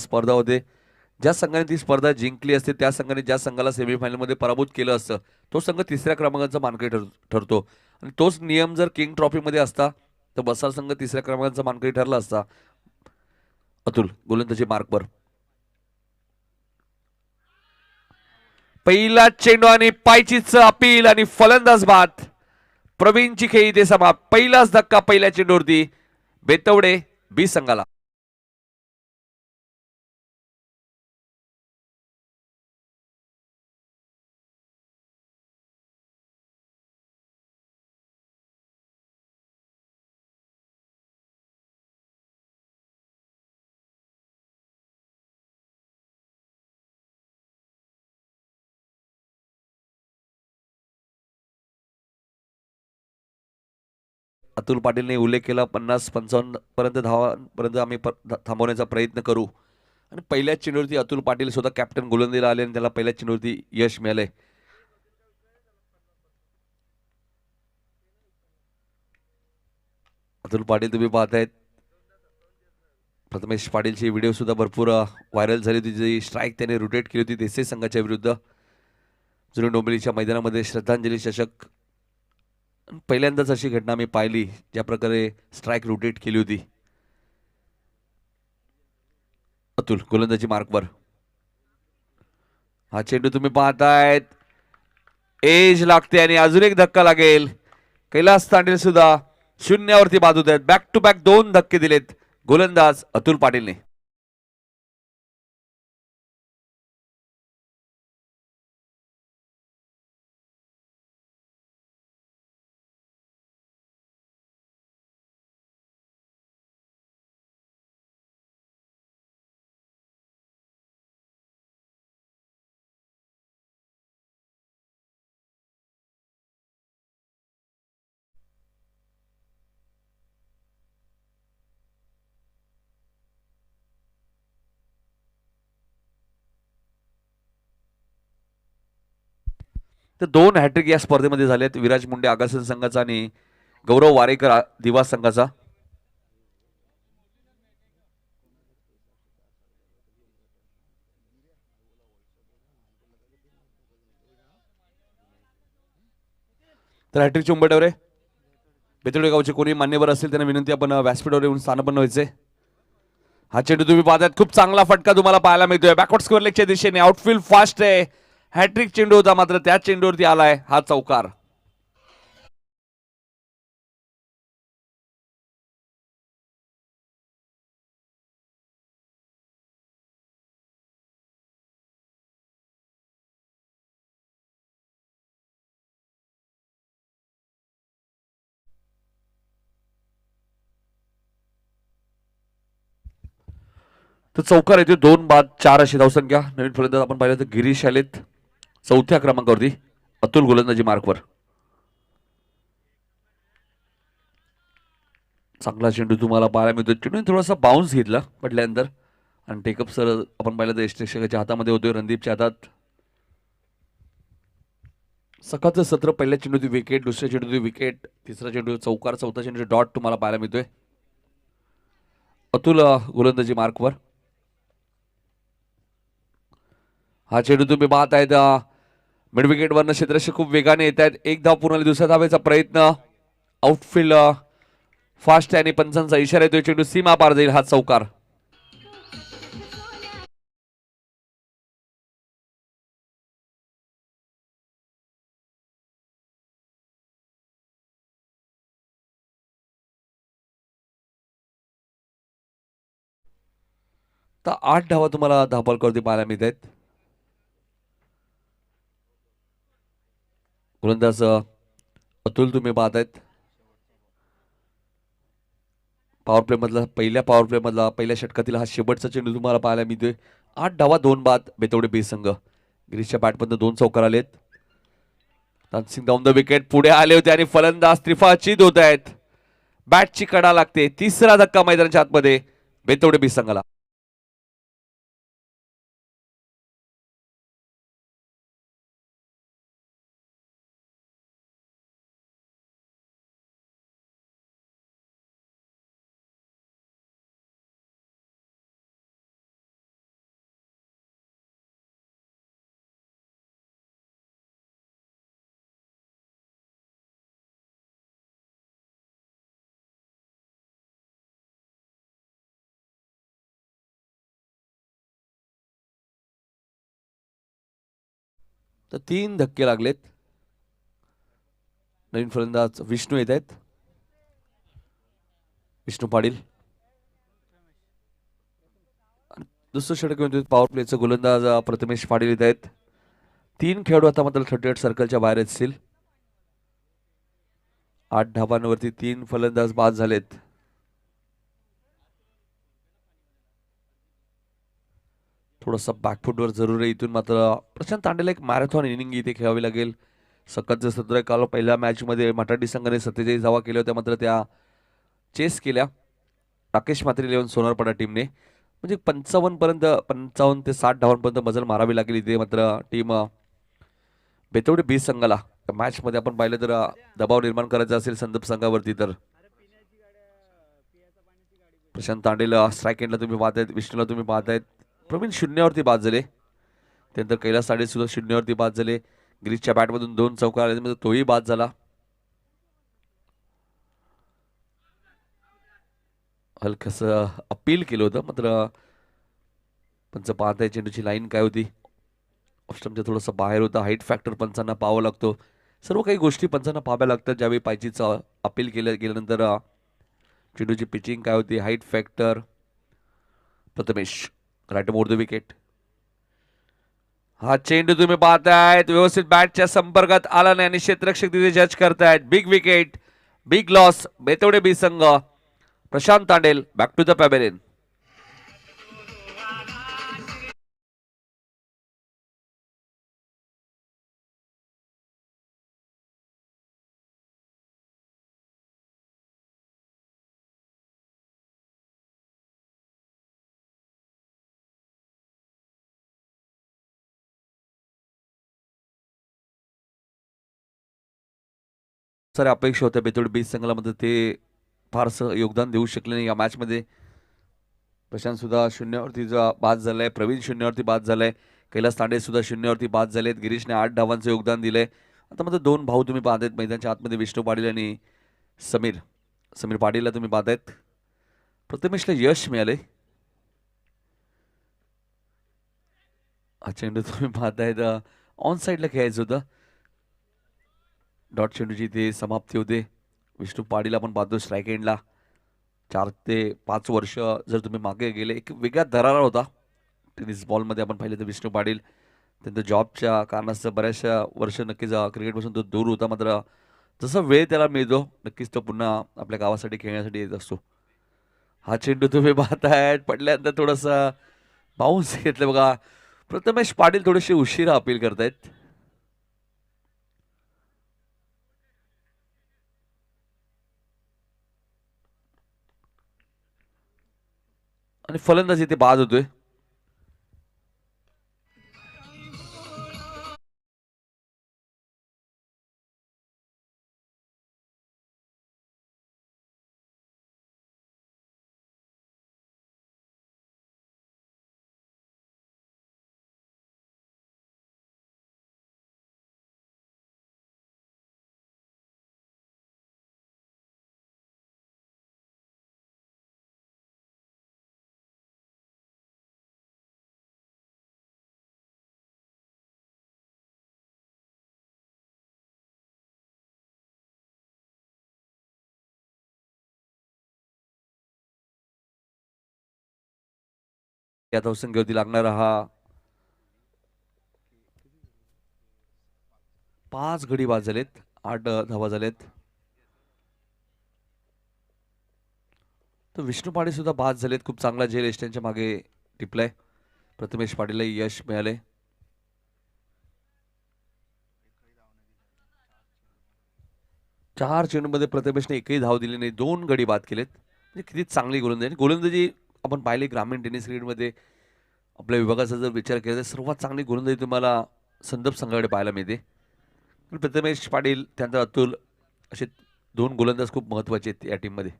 स्पर्धा होते. ज्या संघाने ती स्पर्धा जिंकली असते त्या संघाने ज्या संघाला सेमीफायनलमध्ये पराभूत केलं असतं तो संघ तिसऱ्या क्रमांकाचा मानकरी ठरतो. आणि तोच नियम जर किंग ट्रॉफीमध्ये असता तर बसार संघ तिसऱ्या क्रमांकाचा मानकरी ठरला असता. अतुल गोलंदाजी मार्कवर. पहिला चेंडू आणि पायचीच अपील आणि फलंदाज बाद. प्रवीणची खेळी ते समाप्त. पहिलाच धक्का पहिल्या चेंडूवरती बेतवडे बी संघाला. अतुल पाटीलने उल्लेख केला 50-55 पर्यंत धावांपर्यंत आम्ही थांबवण्याचा प्रयत्न करू. आणि पहिल्याच चेंडूवरती अतुल पाटील स्वतः कॅप्टन गोलंदाजीला आले आणि त्याला पहिल्याच चेंडूवरती यश मिळाले. अतुल पाटील तुम्ही पाहतायत प्रथमेश पाटीलची व्हिडिओ सुद्धा भरपूर व्हायरल झाली होती. जी स्ट्राईक त्याने रोटेट केली होती देसाई संघाच्या विरुद्ध जुनी डोंबिवलीच्या मैदानामध्ये श्रद्धांजली चषक. पहिल्यांदाच अशी घटना मी पाहिली ज्या प्रकारे स्ट्राईक रोटेट केली होती. अतुल गोलंदाजी मार्कवर. हा चेंडू तुम्ही पाहतायत एज लागते आणि अजून एक धक्का लागेल. कैलास तांडेल सुद्धा शून्यावरती बाद होत आहेत. बॅक टू बॅक दोन धक्के दिलेत गोलंदाज अतुल पाटीलने. तर दोन हॅट्रिक या स्पर्धेमध्ये झालेत. विराज मुंडे आगासन संघाचा आणि गौरव वारेकर दिवा संघाचा. तर हॅट्रिकचे उंबरठ्यावर बेतोडे गावचे कोणी मान्यवर असतील त्यांना विनंती आपण व्यासपीठावर येऊन स्थानपन्न व्हायचे. हा चेंडू तुम्ही पाहताय खूप चांगला फटका तुम्हाला पाहायला मिळतोय बॅकवर्ड स्क्वेअर लेगच्या दिशेने. आउटफील्ड फास्ट आहे. हॅट्रिक चेंडू होता मात्र त्या चेंडूवरती आलाय हा चौकार. तर चौकार येते 2 बाद 4 अशी धावसंख्या. नवीन फलंदाज आपण पाहिलं तर गिरीश आलेत चौथ्या क्रमांकावरती. अतुल गोलंदाजी मार्कवर. चांगला चेंडू तुम्हाला पाहायला मिळतो. चेंडू थोडासा बाउन्स घेतला पडल्यानंतर आणि टेकअप सर आपण पाहिलं तर यष्टेक्षकाच्या हातामध्ये होतोय रणदीपच्या हातात. सकाळचं सत्र पहिल्या चेंडूची विकेट दुसऱ्या चेंडूची विकेट तिसरा चेंडू चौकार चौथा चेंडू डॉट तुम्हाला पाहायला मिळतोय. अतुल गोलंदाजी मार्कवर. हा चेंडू तुम्ही पाहत आहेत मिड विकेट वरनं क्षेत्ररक्षक खूप वेगाने येत आहेत. एक धाव पूर्ण दुसऱ्या धावेचा प्रयत्न. आउटफील्ड फास्ट आहे आणि पंचांचा इशारा येतोय. चेंडू सीमा पार जाईल हा चौकार. तर 8 धावा तुम्हाला धावफलकावरती पाहायला मिळत आहेत. गोलंदाज अतुल तुम्ही पाहतायत पॉवर प्ले मधला पहिल्या षटकातील हा शेवटचा चेंडू तुम्हाला पाहायला मिळतोय. 8 धावा 2 बाद बेतवडे बी संघ. गिरीशच्या बॅटमधून 2 चौकार आलेत. तानसिंग डाऊन द विकेट पुढे आले होते आणि फलंदाज त्रिफाचित होत आहेत. बॅटची कडा लागते. तिसरा धक्का मैदानाच्या आतमध्ये बेतवडे बी संघाला. तर 3 धक्के लागलेत. नवीन फलंदाज विष्णू येत आहेत. विष्णू पाटील दुसरं षटक घेऊन पॉवर प्लेचं गोलंदाज प्रथमेश पाटील येत आहेत. 3 खेळाडू आता मात्र 38 सर्कलच्या बाहेर असतील. 8 धावांवरती 3 फलंदाज बाद झालेत. थोडंसं बॅकफुटवर जरूर आहे इथून. मात्र प्रशांत तांडेला एक मॅरेथॉन इनिंग इथे खेळावी लागेल. सकतचं सत्र काल पहिल्या मॅचमध्ये मराठी संघाने 47 धावा केल्या होत्या, मात्र त्या चेस केल्या राकेश म्हात्रे 11 सोनारपाडा टीमने. म्हणजे 55 ते 60 धावांपर्यंत मजल मारावी लागेल इथे. मात्र टीम बेतवडे बीस संघाला मॅचमध्ये आपण पाहिलं तर दबाव निर्माण करायचा असेल संदप संघावरती तर प्रशांत तांडेला स्ट्राईक एंडला तुम्ही पाहतायत, विष्णूला तुम्ही पाहतायत. प्रवीण शून्यावरती बाद झाले. त्यानंतर कैलास तांडे सुद्धा शून्यावरती बाद झाले. गिरीशच्या बॅटमधून 2 चौकार आले, तोही बाद झाला. हलकस अपील केलं होतं, मात्र पंच पाहताय चेंडूची लाईन काय होती. ऑस्ट्रमच्या थोडंसं बाहेर होता. हाईट फॅक्टर पंचांना पाहावा लागतो. सर्व काही गोष्टी पंचांना पाहाव्या लागतात ज्यावेळी पायचीचं अपील गेल्यानंतर. चेंडूची पिचिंग काय होती, height factor. Prathamesh right more the wicket. हा चेंडू तुम्ही पाहतायत व्यवस्थित बॅटच्या संपर्कात आला नाही आणि क्षेत्ररक्षक तिथे जज करतायत. Big wicket, big loss. Betwade B संघ. Prashant Tandel back to the pavilion. सारे अपेक्षा होत्या बेतोड बीस संघाला, मध्ये ते फारसं योगदान देऊ शकले नाही या मॅचमध्ये. प्रशांत सुद्धा शून्यावरती बाद झालाय. प्रवीण शून्यावरती बाद झालाय. कैलास तांडे सुद्धा शून्यावरती बाद झालेत. गिरीशने 8 धावांचं योगदान दिलंय. आता मध्ये 2 भाऊ तुम्ही पाहतायत मैदानाच्या आतमध्ये, विष्णू पाटील आणि समीर. समीर पाटीलला तुम्ही पाहतायत. प्रथमेशला यश मिळाले. हा चेंडू तुम्ही पाहतायत ऑन साईडला खेळायचं होतं. डॉट चेंडूची ते समाप्ती होते. विष्णू पाटील आपण पाहतो स्ट्राईक एंडला. 4 ते 5 वर्ष जर तुम्ही मागे गेले, एक वेगळा दरारा होता टेनिस बॉलमध्ये. आपण पाहिलं तर विष्णू पाटील त्यांचं जॉबच्या कारणास्तव बऱ्याचशा वर्ष नक्कीच क्रिकेटपासून तो दूर होता. मात्र जसा वेळ त्याला मिळतो नक्कीच तो पुन्हा आपल्या गावासाठी खेळण्यासाठी येत असतो. हा चेंडू तुम्ही पाहतायत पडल्यानंतर थोडासा बाउन्स घेतलं बघा. प्रथमेश पाटील थोडेसे उशिरा अपील करतायत. आणि फलंदाज इथे बाद होतोय. या धावसंख्येवरती लागणारा हा 5 गडी बाद झालेत. 8 धावा झालेत. तर विष्णू पाटील सुद्धा बाद झालेत. खूप चांगला झेल एस्टनच्या मागे टिपलाय. प्रथमेश पाटीलला यश मिळाले. 4 चेंडूमध्ये प्रथमेशने एकही धाव दिली नाही. 2 गडी बाद केलेत. म्हणजे किती चांगली गोलंदाजी. गोलंदाजी आपण पाहिली ग्रामीण टेनिस क्रिकेटमध्ये आपल्या विभागाचा जर विचार केला तर सर्वात चांगली गोलंदाजी तुम्हाला संदप संघाकडे पाहायला मिळते. प्रथमेश पाटील त्यानंतर अतुल असे 2 गोलंदाज खूप महत्वाचे आहेत या टीममध्ये.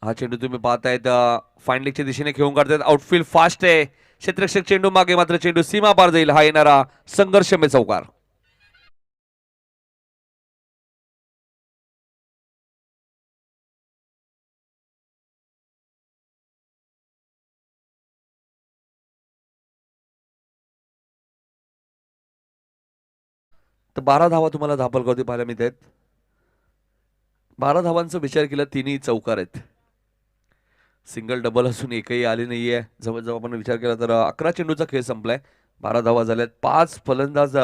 हा चेंडू तुम्ही पाहतायत फाईन लेगच्या दिशेने खेळून काढतायत. आउटफील्ड फास्ट आहे. क्षेत्ररक्षक चेंडू मागे, मात्र चेंडू सीमा पार जाईल. हा येणारा संघर्षमय चौकार. तर 12 धावा तुम्हाला धापलगावती पाहायला मिळत आहेत. 12 धावांचा विचार केला, तिन्ही चौकार आहेत. सिंगल डबल असून एकही आली नाहीये. जवळजवळ आपण विचार केला तर 11 चेंडूचा खेळ संपलाय. 12 धावा झाल्यात. 5 फलंदाज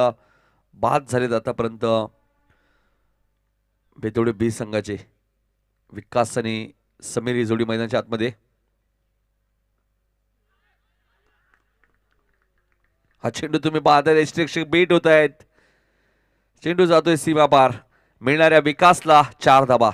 बाद झालेत आतापर्यंत बेतोडे बी संघाचे. विकास आणि समीर ही जोडी मैदानाच्या आतमध्ये. हा चेंडू तुम्ही पाहताय, यष्टिरक्षक बीट होत आहेत. चेंडू जातोय सीमा पार. मिळणाऱ्या विकासला 4 धाबा.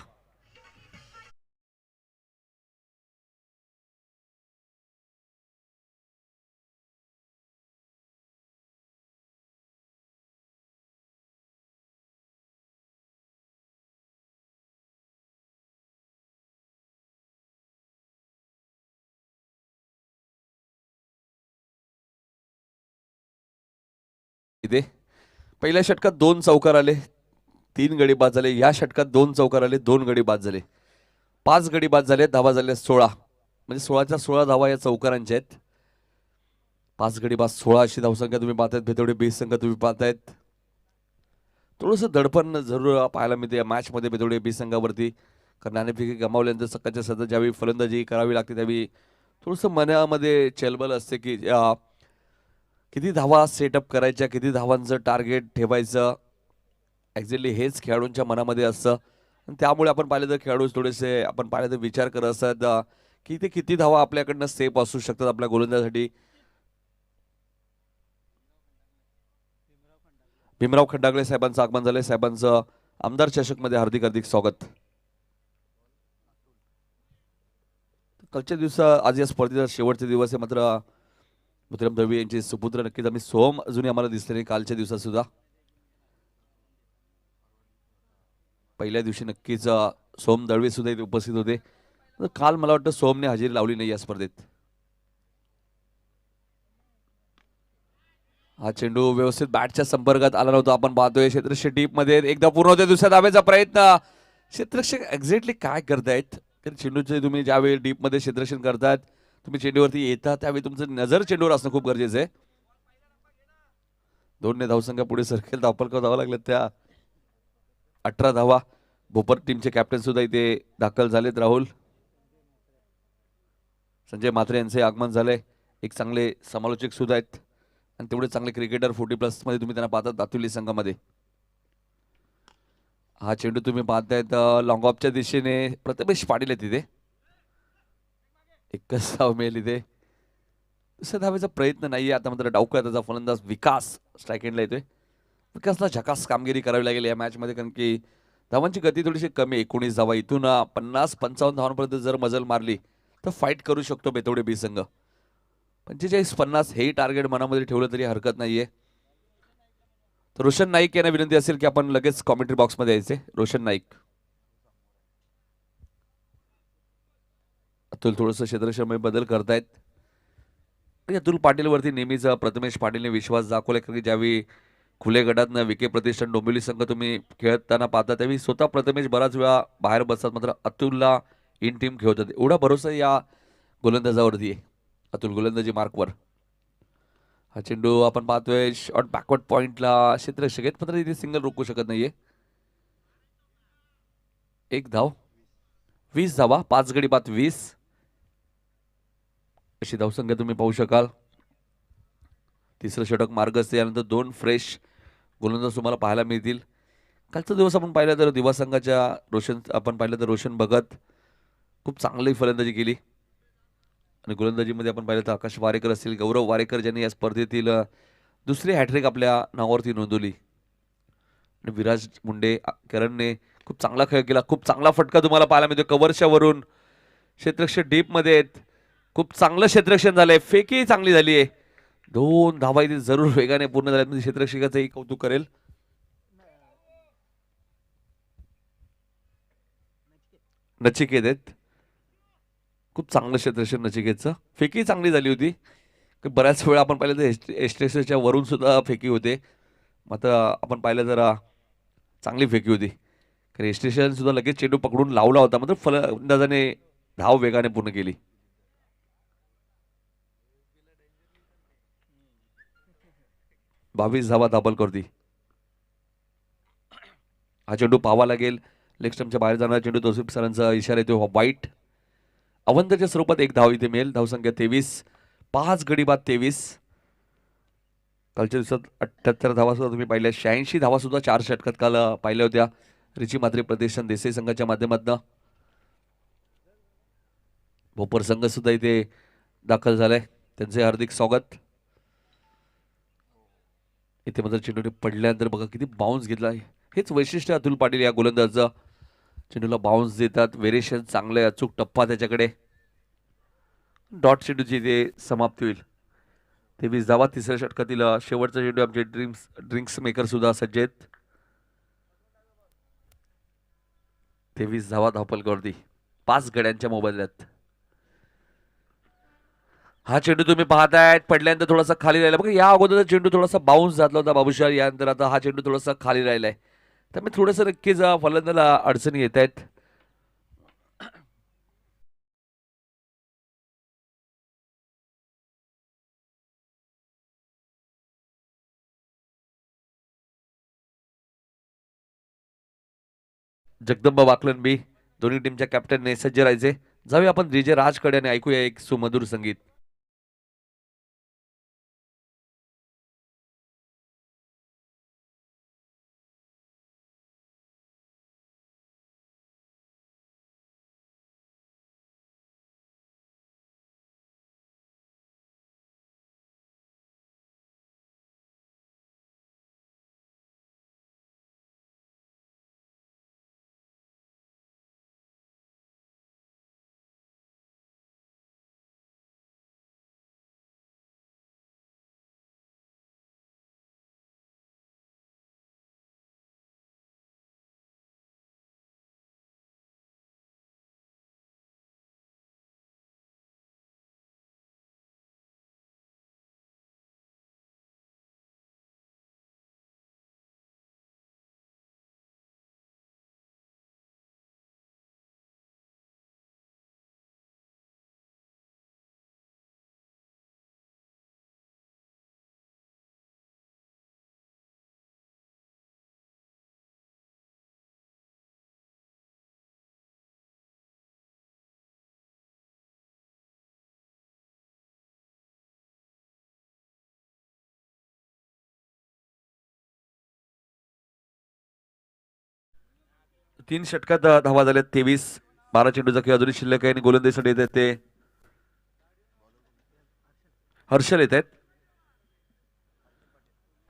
इथे पहिल्या षटकात 2 चौकार आले, 3 गडी बाद झाले. या षटकात 2 चौकार आले, 2 गडी बाद झाले. 5 गडी बाद झाले, धावा झाल्या 16. म्हणजे 16च्या 16 धावा या चौकारांच्या आहेत. 5 गडी बाद 16 अशी धावसंख्या तुम्ही पाहतायत. बेतोडे बेस संघ तुम्ही पाहतायत. थोडंसं दडपण जरूर पाहायला मिळते या मॅचमध्ये बेतोडे बी संघावरती. कारण नाणेफेकी गमावल्यानंतर सकाळच्या सतत ज्यावेळी फलंदाजी करावी लागते त्यावेळी थोडंसं मनामध्ये चलबल असते की किती धावा सेटअप करायच्या, किती धावांचं टार्गेट ठेवायचं. ॲक्झॅक्टली हेच खेळाडूंच्या मनामध्ये असतं. आणि त्यामुळे आपण पाहिलं तर खेळाडू थोडेसे आपण पाहिलं तर विचार करत असतात की ते किती धावा आपल्याकडनं सेफ असू शकतात आपल्या गोलंदाजासाठी. भीमराव खंडागळे साहेबांचं आगमन झालंय. साहेबांचं आमदार चषकमध्ये हार्दिक हार्दिक स्वागत. कालच्या दिवसा आज या स्पर्धेचा शेवटचा दिवस आहे. मात्र मोतीराम दळवी यांचे सुपुत्र नक्कीच आम्ही सोम अजूनही आम्हाला दिसले नाही कालच्या दिवसात सुद्धा. पहिल्या दिवशी नक्कीच सोम दळवे सुद्धा इथे उपस्थित होते. काल मला वाटतं सोमने हजेरी लावली नाही या स्पर्धेत. हा चेंडू व्यवस्थित बॅटच्या संपर्कात आला नव्हता. आपण पाहतोय क्षेत्ररक्षक डीप मध्ये एकदा पूर्ण होते दुसऱ्या धाब्याचा प्रयत्न. क्षेत्ररक्षक एक्झॅक्टली काय करतायत. चेंडूचे तुम्ही ज्यावेळी डीप मध्ये क्षेत्ररक्षण करतायत, तुम्ही चेंडूवरती येता त्यावेळी तुमचं नजर चेंडूवर असणं खूप गरजेचं आहे. 2 धावसंख्या पुढे सरकेल. धावपलकावर धावा लागले त्या 18 धावा. भोपर टीमचे कॅप्टन सुद्धा इथे दाखल झालेत. राहुल संजय म्हात्रे यांचे आगमन झाले. एक चांगले समालोचक सुद्धा आहेत आणि तेवढे चांगले क्रिकेटर 40+ मध्ये तुम्ही त्यांना पाहतात दातुली संघामध्ये. हा चेंडू तुम्ही पाहतायत लॉंग ऑफच्या दिशेने प्रथमेश पाटील आहे तिथे. एकच धाव मिळेल इथे. दुसऱ्या धावेचा प्रयत्न नाहीये. आता मात्र डावकर त्याचा फलंदाज विकास स्ट्राईक एंडला येतोय. विकासला झकास कामगिरी करावी लागेल या मॅचमध्ये कारण की धावांची गती थोडीशी कमी. 19 धावा. इथून 50-55 धावांपर्यंत जर मजल मारली तर फाईट करू शकतो बेतोडे बी संघ. 45-50 हे टार्गेट मनामध्ये ठेवलं तरी हरकत नाहीये. तर रोशन नाईक यांना विनंती असेल की आपण लगेच कॉमेंट्री बॉक्समध्ये यायचे. रोशन नाईक. अतुल थोडंसं क्षेत्रक्षमतेत बदल करतायत. अतुल पाटीलवरती नेहमीच प्रथमेश पाटीलने विश्वास दाखवला कारण की ज्यावेळी खुले गटातनं विके प्रतिष्ठान डोंबिवली संघ तुम्ही खेळताना पाहता त्यावेळी स्वतः प्रथमेश बराच वेळा बाहेर बसतात. मात्र अतुलला इन टीम खेळतात. एवढा भरोसा या गोलंदाजावरती आहे. अतुल गोलंदाजी मार्कवर. हा चेंडू आपण पाहतोय शॉर्ट बॅकवर्ड पॉइंटला क्षेत्ररक्षक आहेत मात्र इथे सिंगल रोखू शकत नाहीये. 1 धाव. 20 धावा. 5 गडी बाद 20 अशी धावसंख्या तुम्ही पाहू शकाल. तिसरं षटक मार्गस्थ यानंतर 2 फ्रेश गोलंदाज तुम्हाला पाहायला मिळतील. कालचा दिवस आपण पाहिलं तर दिवा संघाच्या आपण पाहिलं तर रोशन भगत खूप चांगली फलंदाजी केली आणि गोलंदाजीमध्ये आपण पाहिलं तर आकाश वारेकर असतील, गौरव वारेकर ज्यांनी या स्पर्धेतील दुसरी हॅट्रिक आपल्या नावावरती नोंदवली आणि विराज मुंडे करणने खूप चांगला खेळ केला. खूप चांगला फटका तुम्हाला पाहायला मिळतो कव्हरच्या वरून. क्षेत्ररक्षक डीप मध्ये आहेत. खूप चांगलं क्षेत्ररक्षण झालंय. फेकी चांगली झाली आहे. 2 धावा इथे जरूर वेगाने पूर्ण झाल्यात म्हणजे क्षेत्ररक्षकाचंही कौतुक करेल. नचिकेत आहेत. खूप चांगलं क्षेत्ररक्षण नचिकेतचं. फेकी चांगली झाली होती. बऱ्याच वेळा आपण पाहिलं तर एस्ट्रेसच्या वरून सुद्धा फेकी होते. मात्र आपण पाहिलं तर चांगली फेकी होती कारण एस्ट्रेशन सुद्धा लगेच चेंडू पकडून लावला होता. मात्र फलंदाजाने धाव वेगाने पूर्ण केली. बावीस धावा दाबल करती. हा चेंडू पाहावा लागेल. लेग स्टंपच्या बाहेर जाणारा चेंडू तौसिफ सरांचा इशारा येतो वाईट. अवंतच्या स्वरूपात एक धाव इथे मिळेल. धावसंख्या 23. 5 गडी बाद 23. कालच्या दिवसात 78 धावा सुद्धा तुम्ही पाहिल्या. 86 धावा सुद्धा 4 षटकात काल पाहिल्या होत्या रिची मात्रे प्रदेशन देसाई संघाच्या माध्यमातून. भोपर संघ सुद्धा इथे दाखल झालाय. त्यांचे हार्दिक स्वागत. इथे मात्र चेंडूने पडल्यानंतर बघा किती बाउन्स घेतला. हेच वैशिष्ट्य अतुल पाटील या गोलंदाजाचं. चेंडूला बाउन्स देतात. व्हेरिएशन चांगलं आहे. अचूक टप्पा त्याच्याकडे. डॉट चेंडूची इथे समाप्ती होईल. 23 धावा तिसऱ्या षटकातील शेवटचा चेंडू. आमचे ड्रिंक्स मेकर सुद्धा सज्ज आहेत. 23 धावा धावपलकावरती 5 गड्यांच्या मोबदल्यात. हा चेंडू तुम्ही पाहताय पडल्यानंतर थोडासा खाली राहिला बघा. या अगोदरचा चेंडू थोडासा बाउन्स झाला होता बाबूशाह. यानंतर आता हा चेंडू थोडासा खाली राहिलाय. त्यामुळे थोडंसं नक्कीच फलंदाला अडचणी येत आहेत. जगदंबा वाकलन बी दोन्ही टीमच्या कॅप्टनने सज्ज राहायचे. जाऊया आपण जे राजकडे आणि ऐकूया एक सुमधुर संगीत. तीन षटकात धावा झाल्यात 23. 12 चेंडूचा खेळ अजूनही शिल्लक आहे आणि गोलंदाजीसाठी येत आहेत ते हर्षल येत आहेत.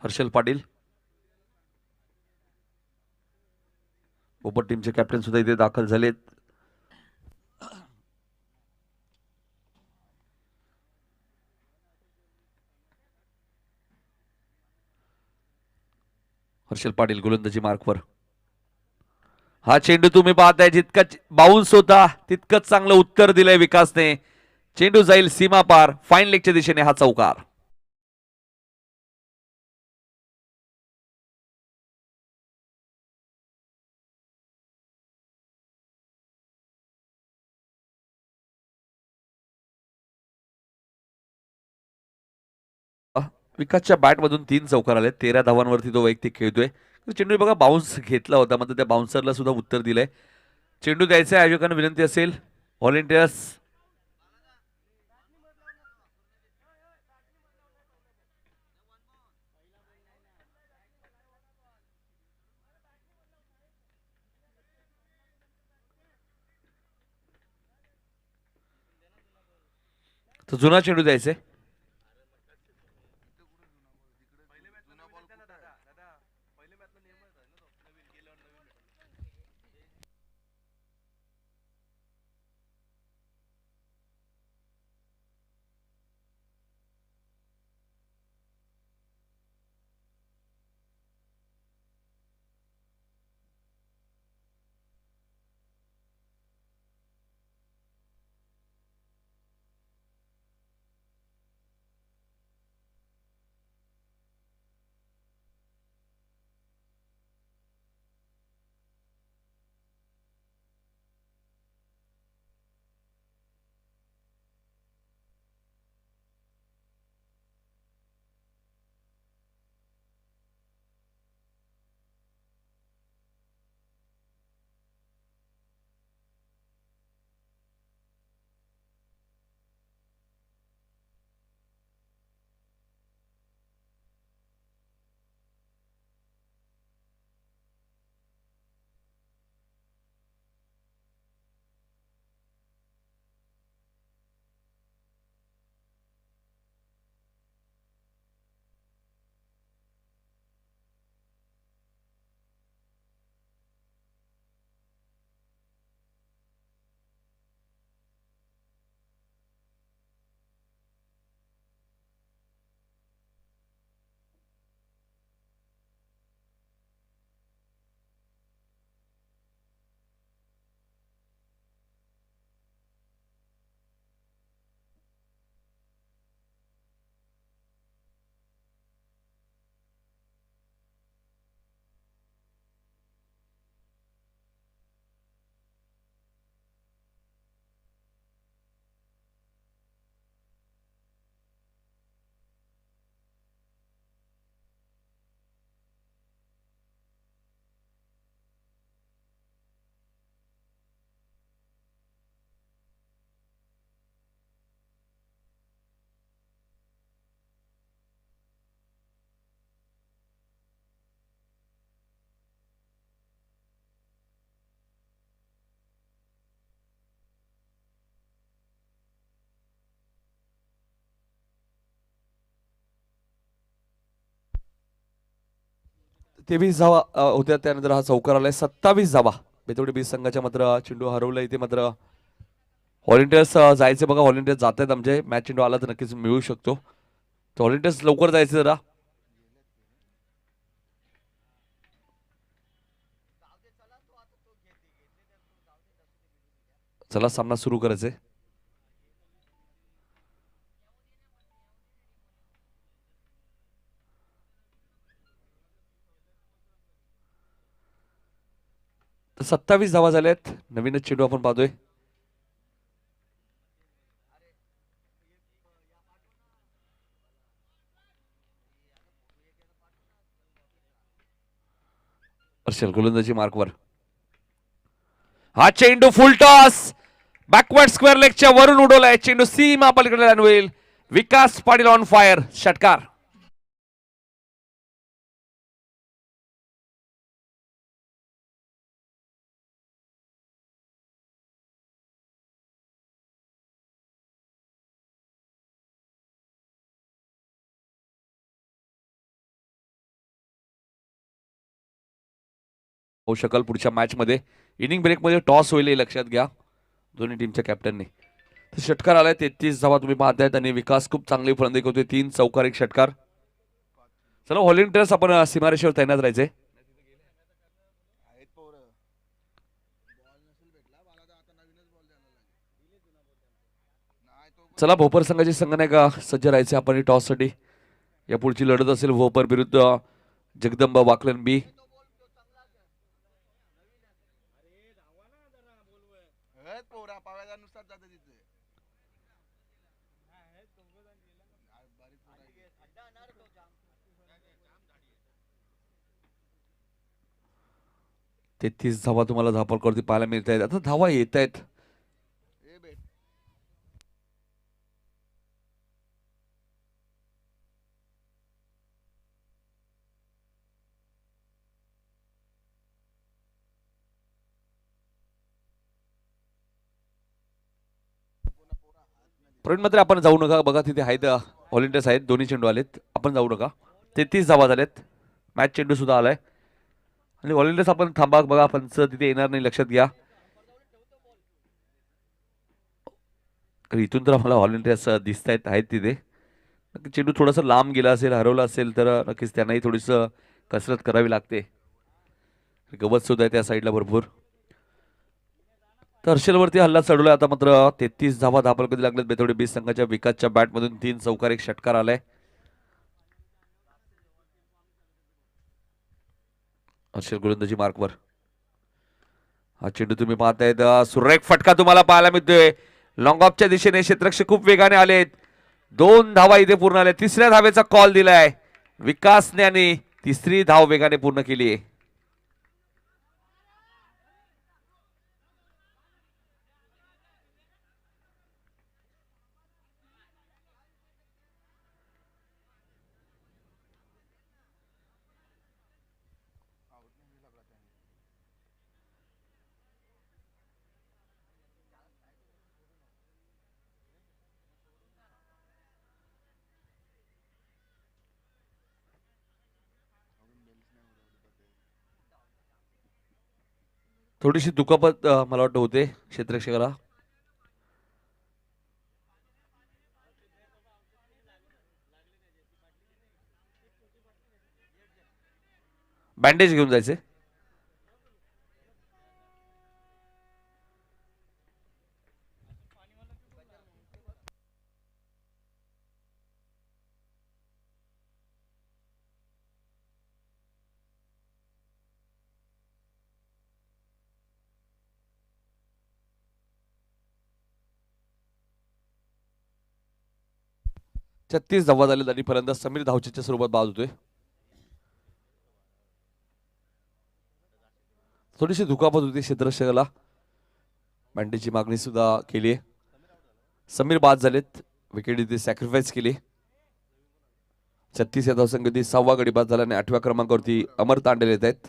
हर्षल पाटील ओपन टीमचे कॅप्टन सुद्धा इथे दाखल झालेत. हर्षल पाटील गोलंदाजी मार्कवर. हा चेंडू तुम्ही पाहताय जितका बाउन्स होता तितकंच चांगलं उत्तर दिलंय विकासने. चेंडू जाईल सीमा पार. फाईन लेगच्या दिशेने हा चौकार. विकासच्या बॅटमधून 3 चौकार आले. 13 धावांवरती तो वैयक्तिक खेळतोय. चेंडू बघा बाउन्स घेतला होता मात्र त्या बाउन्सरला सुद्धा उत्तर दिलंय. चेंडू द्यायचा आयोजकांना विनंती असेल व्हॉलेंटियर्स. तर जुना चेंडू द्यायचा. 23 धावा होत्या, त्यानंतर हा चौकार आलाय 27 धावा. बेतवडे बीस संघाच्या मात्र चेंडू हरवला इथे. मात्र व्हॉलेंटियर्स जायचे बघा, व्हॉलेंटियर्स जात आहेत आमचे. मॅच चेंडू आला तर नक्कीच मिळू शकतो. तर व्हॉलेंटियर्स लवकर जायचे जरा. चला सामना सुरू करायचे. तर 27 धावा झाल्यात. नवीनच चेंडू आपण पाहतोय. हर्षल गोलंदाजी मार्कवर. हा चेंडू फुल टॉस बॅकवर्ड स्क्वेअर लेगच्या वरून उडवलाय. चेंडू सीमा पलीकडे होईल. विकास पाटील ऑन फायर, षटकार. होऊ शकाल पुढच्या मॅच मध्ये. इनिंग ब्रेक मध्ये टॉस होईल हे लक्षात घ्या दोन्ही टीमच्या कॅप्टनने. षटकार आलाय. 33 धावा तुम्ही पाहतायत आणि विकास खूप चांगली फलंदाजी करतोय. 3 चौकार 1 षटकार. चला व्हॉलेंटियर्स आपण सीमारेषेवर तैनात राहायचे. चला भोपर संघाचे संघनायक सज्ज राहायचे आपण टॉस साठी. या पुढची लढत असेल भोपर विरुद्ध जगदंबा वाकलन बी. तेहतीस धावा तुम्हाला धापलकरती पाहायला मिळत आहेत. आता धावा येत आहेत. प्रवीण मात्र आपण जाऊ नका बघा, तिथे आहेत व्हॉलेंटियर्स आहेत. दोन्ही चेंडू आलेत, आपण जाऊ नका. 33 धावा झालेत. मॅच चेंडू सुद्धा आलाय आणि व्हॉलेंटियर्स आपण थांबा बघा. पंच तिथे येणार नाही, लक्षात घ्या. इथून तर आम्हाला व्हॉलेंटियर्स दिसत आहेत तिथे. चेंडू थोडासा लांब गेला असेल, हरवला असेल तर नक्कीच त्यांनाही थोडीस कसरत करावी लागते. गवत सुद्धा आहे त्या साईडला भरपूर. तर हर्षलवरती हल्ला चढवलाय. आता मात्र 33 धावा धापल कधी लागलेत बेतवडे बीस संघाच्या. विकासच्या बॅटमधून 3 चौकार 1 षटकार आलाय. हर्षल गोलंदाजी मार्कवर. हा चेंडू तुम्ही पाहतायत. सुरेख फटका तुम्हाला पाहायला मिळतोय. लॉंग ऑफच्या दिशेने क्षेत्ररक्षक खूप वेगाने आलेत. 2 धावा इथे पूर्ण आल्या. तिसऱ्या धावेचा कॉल दिलाय विकासने आणि तिसरी धाव वेगाने पूर्ण केली आहे. थोडीशी दुखापत मला वाटतं होते क्षेत्ररक्षकाला. बँडेज घेऊन जायचे. छत्तीस धावा झाले आणि फलंदाज समीर धावचीच्या स्वरूपात बाद होतोय. थोडीशी दुखापत होती क्षेत्ररक्षकाला. बँडेजची मागणी सुद्धा केली आहे. समीर बाद झालेत. विकेट इथे सॅक्रिफाईस केली. 36 या धावसंख्येत 6वा गडी बाद झाला आणि 8व्या क्रमांकावरती अमर तांडेल येत आहेत.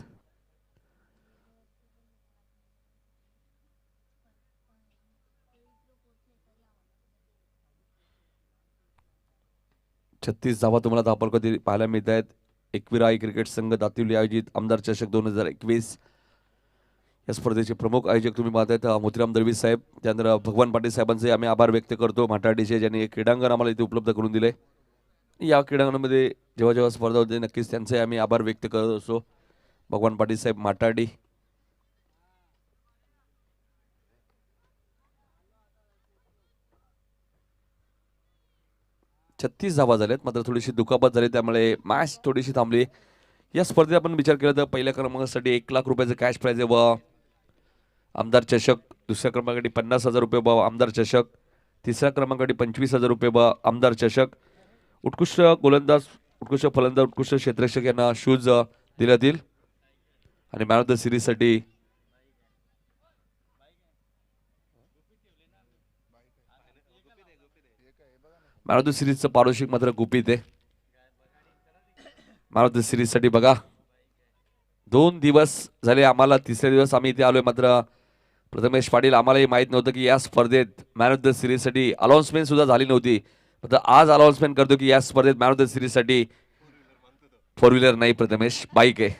छत्तीस धावा तुम्हाला धापल कधी पाहायला मिळत आहेत. एकविराई क्रिकेट संघ दातिवली आयोजित आमदार चषक 2021 या स्पर्धेचे प्रमुख आयोजक तुम्ही पाहतायत मोतीराम दळवी साहेब, त्यानंतर भगवान पाटील साहेबांचे आम्ही आभार व्यक्त करतो माटाडीचे, ज्यांनी एक क्रीडांगण आम्हाला इथे उपलब्ध करून दिले. या क्रीडांगणामध्ये जेव्हा जेव्हा स्पर्धा होते नक्कीच त्यांचे आम्ही आभार व्यक्त करत असतो. भगवान पाटील साहेब माटाडी. 36 धावा झाल्यात, मात्र थोडीशी दुखापत झाली त्यामुळे मॅच थोडीशी थांबली. या स्पर्धेत आपण विचार केला तर पहिल्या क्रमांकासाठी 1 लाख रुपयाचं कॅश प्राइज आहे व आमदार चषक, दुसऱ्या क्रमांकासाठी 50,000 रुपये व आमदार चषक, तिसऱ्या क्रमांकासाठी 25,000 रुपये व आमदार चषक. उत्कृष्ट गोलंदाज, उत्कृष्ट फलंदाज, उत्कृष्ट क्षेत्ररक्षक यांना शूज दिले जातील आणि मॅन ऑफ द सिरीजसाठी मॅन ऑफ द सिरीजचं पारितोषिक मात्र गुपित आहे. मॅन ऑफ द सिरीजसाठी बघा 2 दिवस झाले आम्हाला, तिसरे दिवस आम्ही इथे आलोय, मात्र प्रथमेश पाटील आम्हालाही माहीत नव्हतं की या स्पर्धेत मॅन ऑफ द सिरीजसाठी अनाउन्समेंट सुद्धा झाली नव्हती. मात्र आज अनाउन्समेंट करतो की या स्पर्धेत मॅन ऑफ द सिरीजसाठी 4 व्हीलर नाही प्रथमेश, बाईक आहे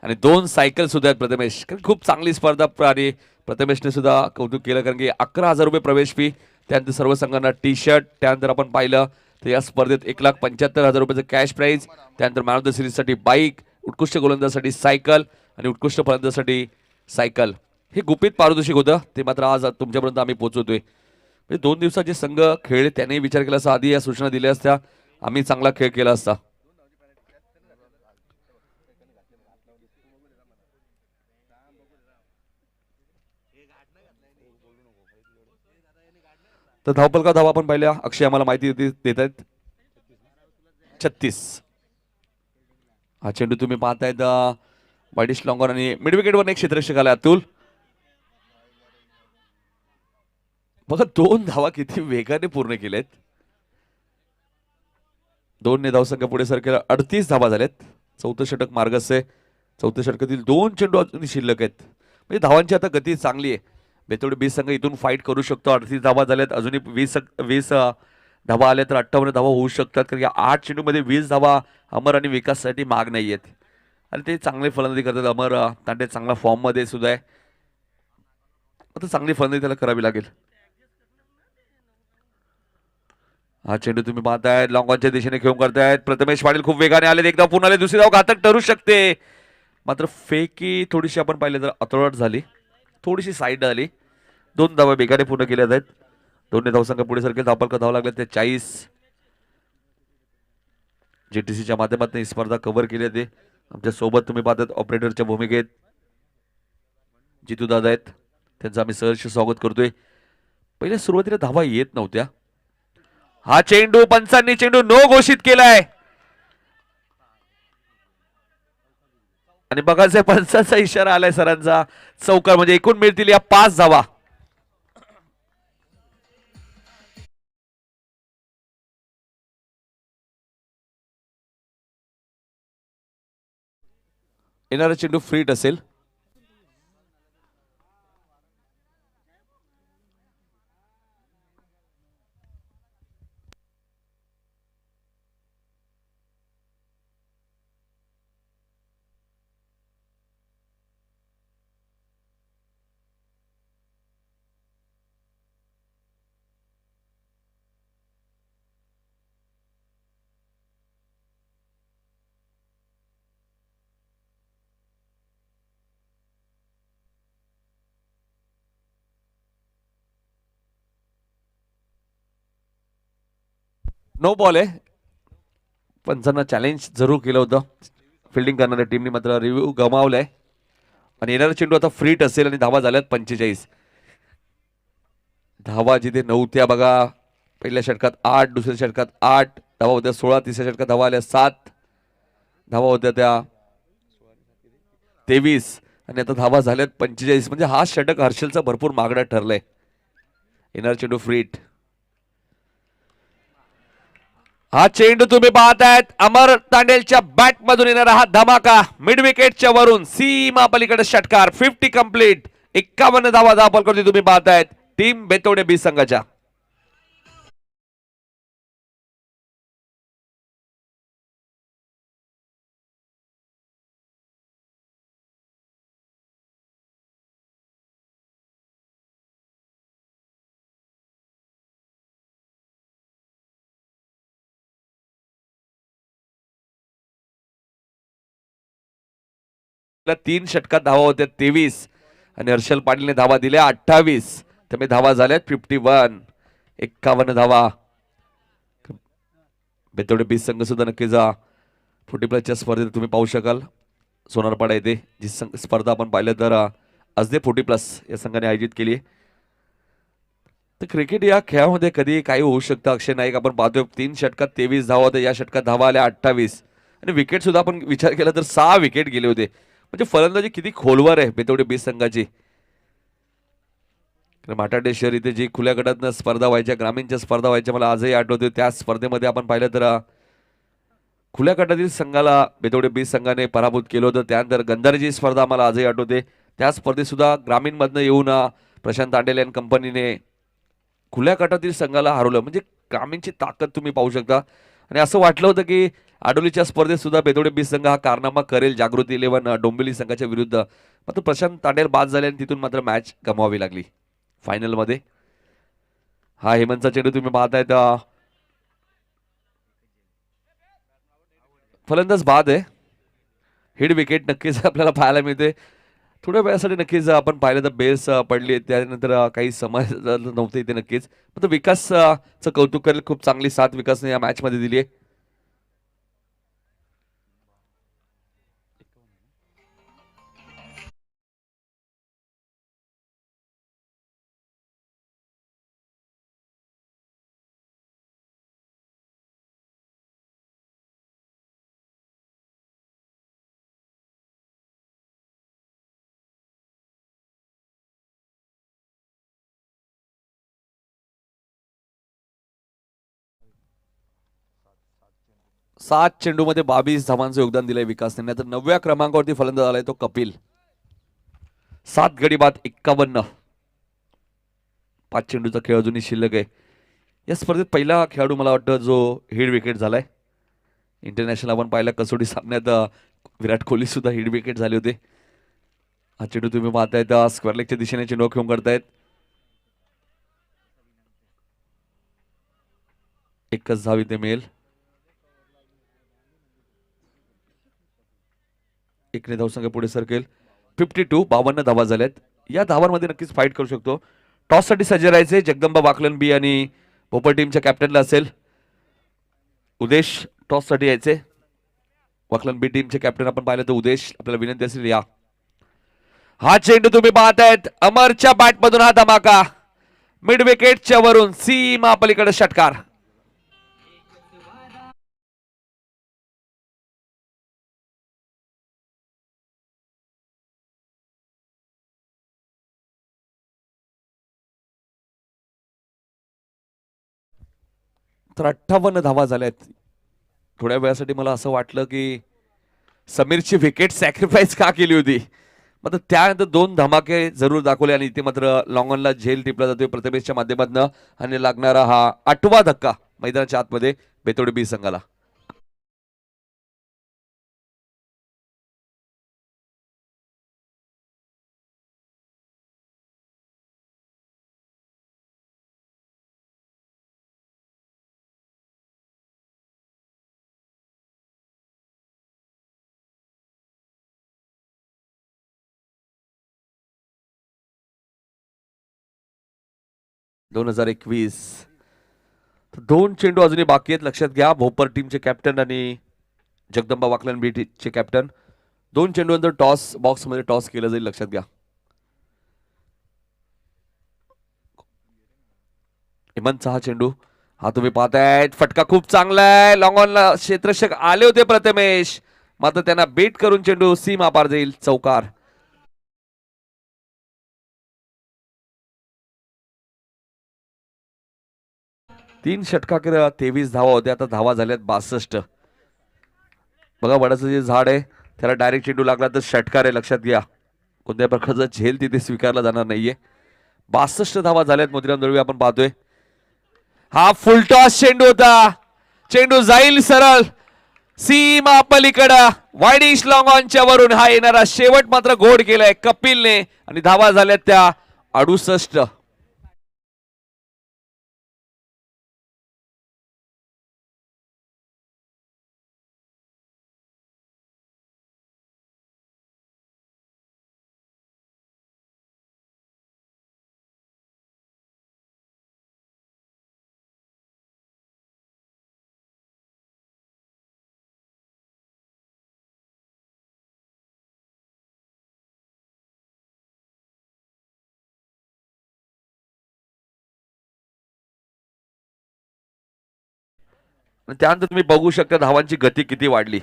आणि 2 सायकल सुद्धा आहेत प्रथमेश. कारण खूप चांगली स्पर्धा आणि प्रथमेशने सुद्धा कौतुक केलं, कारण की 11,000 रुपये प्रवेश फी, त्यानंतर सर्व संघांना टी शर्ट, त्यानंतर आपण पाहिलं तर या स्पर्धेत 1,75,000 रुपयाचं कॅश प्राइज, त्यानंतर मॅन ऑफ द सिरीजसाठी बाईक, उत्कृष्ट गोलंदाजासाठी सायकल आणि उत्कृष्ट फलंदाजासाठी सायकल. हे गुपित पारितोषिक होतं, ते मात्र आज तुमच्यापर्यंत आम्ही पोहोचवतोय. म्हणजे 2 दिवसाचे संघ खेळले, त्याने विचार केला असता, आधी या सूचना दिल्या असत्या, आम्ही चांगला खेळ केला असता. तर धावपलका धावा आपण पाहिल्या, अक्षय आम्हाला माहिती देत आहेत 36. हा चेंडू तुम्ही पाहतायत वाईडिश लॉंगॉन आणि मिड विकेटवर एक क्षेत्ररक्षक आला अतुल. बघा 2 धावा किती वेगाने पूर्ण केलेत. 2 ने धावसंख्या पुढे सरकेला 38 धावा झाल्यात. 4थं षटक मार्गस्थ आहे. 4थ्या षटकातील 2 चेंडू अजून शिल्लक आहेत. म्हणजे धावांची आता गती चांगली आहे. बेतवडे 20 संघ इथून फाईट करू शकतो. 38 धावा झाल्यात, अजूनही 20 धावा आल्या तर 58 धावा होऊ शकतात. कारण या 8 चेंडूमध्ये 20 धावा अमर आणि विकाससाठी माग नाही आहेत आणि ते चांगले फलंदाजी करतात. अमर तांडे चांगला फॉर्म मध्ये सुद्धा आहे, आता चांगली फलंदाजी त्याला करावी लागेल. हा चेंडू तुम्ही पाहताय लॉंगॉनच्या दिशेने खेळून करतायत प्रथमेश पाटील, खूप वेगाने आले, एकदा पुन्हा आले, दुसरी धाव घातक ठरू शकते. मात्र फेकी थोडीशी आपण पाहिले तर अतोलट झाली, थोडीशी साईड आली. 2 धावा वेगाने पूर्ण केल्या आहेत. 2 धावसंख्या पुढे सरकेल. धावपल धाव लागले ते 40. जीटीसीच्या माध्यमातून ही स्पर्धा कव्हर केली आहे. आमच्या सोबत तुम्ही पाहतात ऑपरेटरच्या भूमिकेत जितू दादा आहेत, त्यांचं आम्ही सहर्ष स्वागत करतोय. पहिले सुरुवातीला धावा येत नव्हत्या. हा चेंडू पंचांनी चेंडू नो घोषित केलाय आणि बघा पंचांचा इशारा आलाय सरांचा. चौकार म्हणजे एकूण मिळतील या 5 धावा. येणारा चेंडू फ्रीट असेल. नो बॉल आहे. पंचांना चॅलेंज जरूर केलं होतं फिल्डिंग करणाऱ्या टीमने, मात्र रिव्ह्यू गमावलाय आणि येणारा चेंडू आता फ्रीट असेल आणि धावा झाल्यात 45. धावा जिथे नव्हत्या बघा, पहिल्या षटकात 8, दुसऱ्या षटकात 8 धावा होत्या 16, तिसऱ्या षटकात धावा आल्या 7 धावा होत्या त्या 23 आणि आता धावा झाल्यात 45. म्हणजे हा षटक हर्षलचा भरपूर मागणा ठरलाय. येणारा चेंडू फ्रीट. हा चेंडू तुम्ही पाहतायत अमर तांडेलच्या बॅट मधून येणारा हा धमाका मिड विकेटच्या वरून सीमा पलीकडे षटकार. 50 कंप्लीट. 51 धावा दाखल करते तुम्ही पाहतायत टीम बेतवडे बी संघाच्या. 3 षटकात धावा होत्या 23 आणि हर्षल पाटीलने धावा दिल्या 28. त्यामुळे धावा झाल्यात 51. 51 धावा. बेतवडे बीस संघ सुद्धा नक्की जा 40+ स्पर्धेत तुम्ही पाहू शकाल. सोनारपाडा येथे जी स्पर्धा आपण पाहिलं तर असदे 40+ या संघाने आयोजित केली. तर क्रिकेट या खेळामध्ये कधी काही होऊ शकतं. अक्षय नाईक आपण पाहतोय 3 षटकात 23 धावा होत्या, या षटकात धावा आल्या 28 आणि विकेट सुद्धा आपण विचार केला तर 6 विकेट गेले होते. म्हणजे फलंदाजी किती खोलवर आहे बेतवडे बीस संघाची. माटाडे शहर इथे जी खुल्या गटातनं स्पर्धा व्हायच्या, ग्रामीणच्या स्पर्धा व्हायच्या, मला आजही आठवते. त्या स्पर्धेमध्ये आपण पाहिलं तर खुल्या गटातील संघाला बेतवडे बीस संघाने पराभूत केलं होतं. त्यानंतर गंधारीची स्पर्धा आम्हाला आजही आठवते. त्या स्पर्धेत सुद्धा ग्रामीणमधनं येऊन प्रशांत तांडेल आणि कंपनीने खुल्या गटातील संघाला हरवलं. म्हणजे ग्रामीणची ताकद तुम्ही पाहू शकता. आणि असं वाटलं होतं की आडोलीच्या स्पर्धेत सुद्धा बेतवडे बीस संघ हा कारनामा करेल जागृती 11 डोंबिवली संघाच्या विरुद्ध. मात्र प्रशांत तांडेल बाद झाले आणि तिथून मात्र मॅच गमवावी लागली फायनलमध्ये. हा हेमंतचा चेंडू तुम्ही पाहतायत. फलंदाज बाद आहे. हिड विकेट नक्कीच आपल्याला पाहायला मिळते. थोड्या वेळासाठी नक्कीच आपण पाहिलं तर बेस पडली. त्यानंतर काही समय नव्हते इथे नक्कीच. पण विकासचं कौतुक करेल. खूप चांगली साथ विकासने या मॅच मध्ये दिली आहे. सात चेंडूमध्ये 22 धावांचं योगदान दिलंय विकासने. तर 9व्या क्रमांकावरती फलंदाज आलाय तो कपिल. 7 गडी बाद 51. 5 चेंडूचा खेळ अजूनही शिल्लक आहे. या स्पर्धेत पहिला खेळाडू मला वाटतं जो हेड विकेट झालाय. इंटरनॅशनल आपण पाहिलं कसोटी सामन्यात विराट कोहली सुद्धा हेड विकेट झाले होते. हा चेंडू तुम्ही पाहतायत स्क्वेअर लेगच्या दिशेने चेंडू खेळून करतायत. एकच धाव इथे मिळेल. एकने धावसंख्या पुढे सरकेल. 52. 52 धावा झाल्यात. या धावांमध्ये नक्कीच फाईट करू शकतो. टॉस साठी सज्ज राहायचे. जगदंबा वाकलन बी आणि भोपर टीमच्या कॅप्टनला असेल उदेश टॉस साठी यायचे. वाकलन बी टीमचे कॅप्टन आपण पाहिलं तर उदेश, आपल्याला विनंती असेल या. हा चेंडू तुम्ही पाहतायत अमरच्या बॅट मधून हा धमाका मिड विकेटच्या वरून सीमा पलीकडे षटकार. तर 58 धावा झाल्यात. थोड्या वेळासाठी मला असं वाटलं की समीरची विकेट सॅक्रिफाईस का केली होती. मात्र त्यानंतर 2 धमाके जरूर दाखवले आणि इथे मात्र लॉंगॉनला झेल टिपला जातोय प्रथमेशच्या माध्यमातून आणि लागणारा हा 8वा धक्का मैदानाच्या आतमध्ये बेतोडे बी संघाला. दोन 2021. 2 चेंडू अजूनही बाकी आहेत. लक्षात घ्या भोपर टीमचे कॅप्टन आणि जगदंबा वाकलन बी टीमचे कॅप्टन. 2 चेंडू नंतर टॉस बॉक्स मध्ये टॉस केलं जाईल. लक्षात घ्या. हेमंतचा हा चेंडू हा तुम्ही पाहताय फटका खूप चांगला आहे. लॉंग ऑनला क्षेत्ररक्षक आले होते प्रथमेश, मात्र त्यांना बीट करून चेंडू सीमा पार जाईल. चौकार. तीन षटकाखेर 23 धावा होत्या. आता धावा झाल्यात 62. बघा वडाचं जे झाड आहे त्याला डायरेक्ट चेंडू लागला तर षटकार आहे. लक्षात घ्या कोणत्या प्रकारचा झेल तिथे स्वीकारला जाणार नाहीये. 62 धावा झाल्यात. मोतीराम दळवी आपण पाहतोय. हा फुलटॉस चेंडू होता. चेंडू जाईल सरळ सीमा पलीकडं वाईडिश लॉंग ऑनच्या वरून. हा येणारा शेवट मात्र गोड केलाय कपिलने आणि धावा झाल्यात त्या 68. आणि त्यानंतर तुम्ही बघू शकता धावांची गती किती वाढली.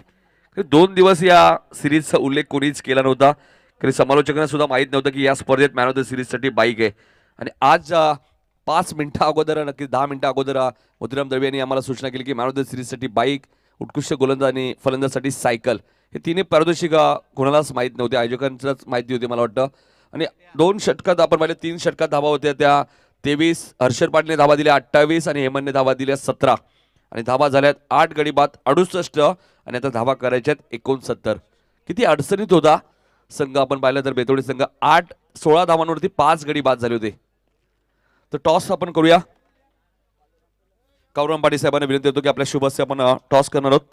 2 दिवस या सिरीजचा उल्लेख कोणीच केला नव्हता, कारण समालोचकांना सुद्धा माहीत नव्हतं की या स्पर्धेत मॅन ऑफ द सिरीजसाठी बाईक आहे. आणि आज 5 मिनिटं अगोदर, नक्की 10 मिनिटं अगोदर मोतीराम दळवी यांनी आम्हाला सूचना केली की मॅन ऑफ द सिरीजसाठी बाईक, उत्कृष्ट गोलंदाज आणि फलंदाजासाठी सायकल, हे तिन्ही पारितोषिक कोणालाच माहीत नव्हते, आयोजकांनाच माहिती होती मला वाटतं. आणि 2 षटकात आपण पाहिले, 3 षटकात धावा होत्या त्या 23. हर्षद पाटलने धावा दिल्या 28 आणि हेमंतने धावा दिल्या 17 आणि धावा झाल्यात 8 गडी बाद 68 आणि आता धावा करायच्यात 69. किती अडचणीत होता संघ आपण पाहिलं तर बेतोडी संघ. 16 धावांवरती 5 गडी बाद झाले होते. तर टॉस आपण करूया. कौरव पाटील साहेबांना विनंती होतो की आपल्या शुभ हस्ते आपण टॉस करणार आहोत.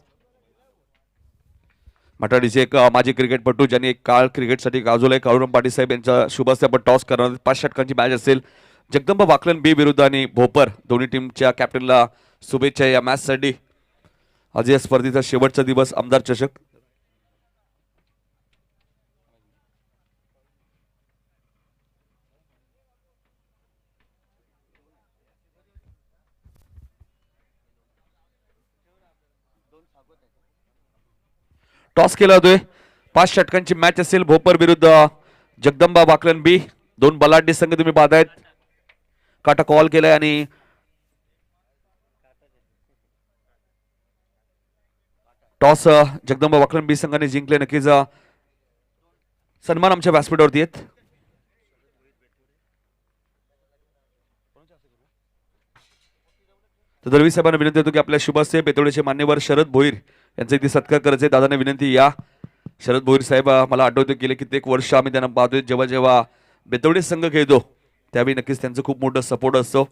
मटाडीचे एक माजी क्रिकेटपटू ज्यांनी एक काळ क्रिकेटसाठी गाजवलंय, कौरव पाटील साहेब यांच्या शुभ हस्ते आपण टॉस करणार आहोत. 5 षटकांची मॅच असेल. जगदंब वाकलन बी विरुद्ध आणि भोपर, दोन्ही टीमच्या कॅप्टनला शुभेच्छा या मॅचसाठी. आज या स्पर्धेचा शेवटचा दिवस, आमदार चषक. टॉस केला जातोय. 5 षटकांची मॅच असेल. भोपर विरुद्ध जगदंबा वाकलन बी, 2 बलाढ्य संघ तुम्ही पाहतायत. काटा कॉल केलाय आणि टॉस जगदंबा वाकलन बी संघाने जिंकले. नक्कीच सन्मान आमच्या व्यासपीठावरती आहेत. तर दळवी साहेबांना विनंती होतो की आपल्या शुभ हस्ते बेतोडीचे मान्यवर शरद भोईर यांचा इथे सत्कार करायचे. दादांना विनंती, या. शरद भोईर साहेब, मला आठवतं गेले कित्येक वर्ष आम्ही त्यांना पाहतोय, जेव्हा जेव्हा बेतोडी संघ खेळतो त्यावेळी नक्कीच त्यांचं खूप मोठं सपोर्ट असतो.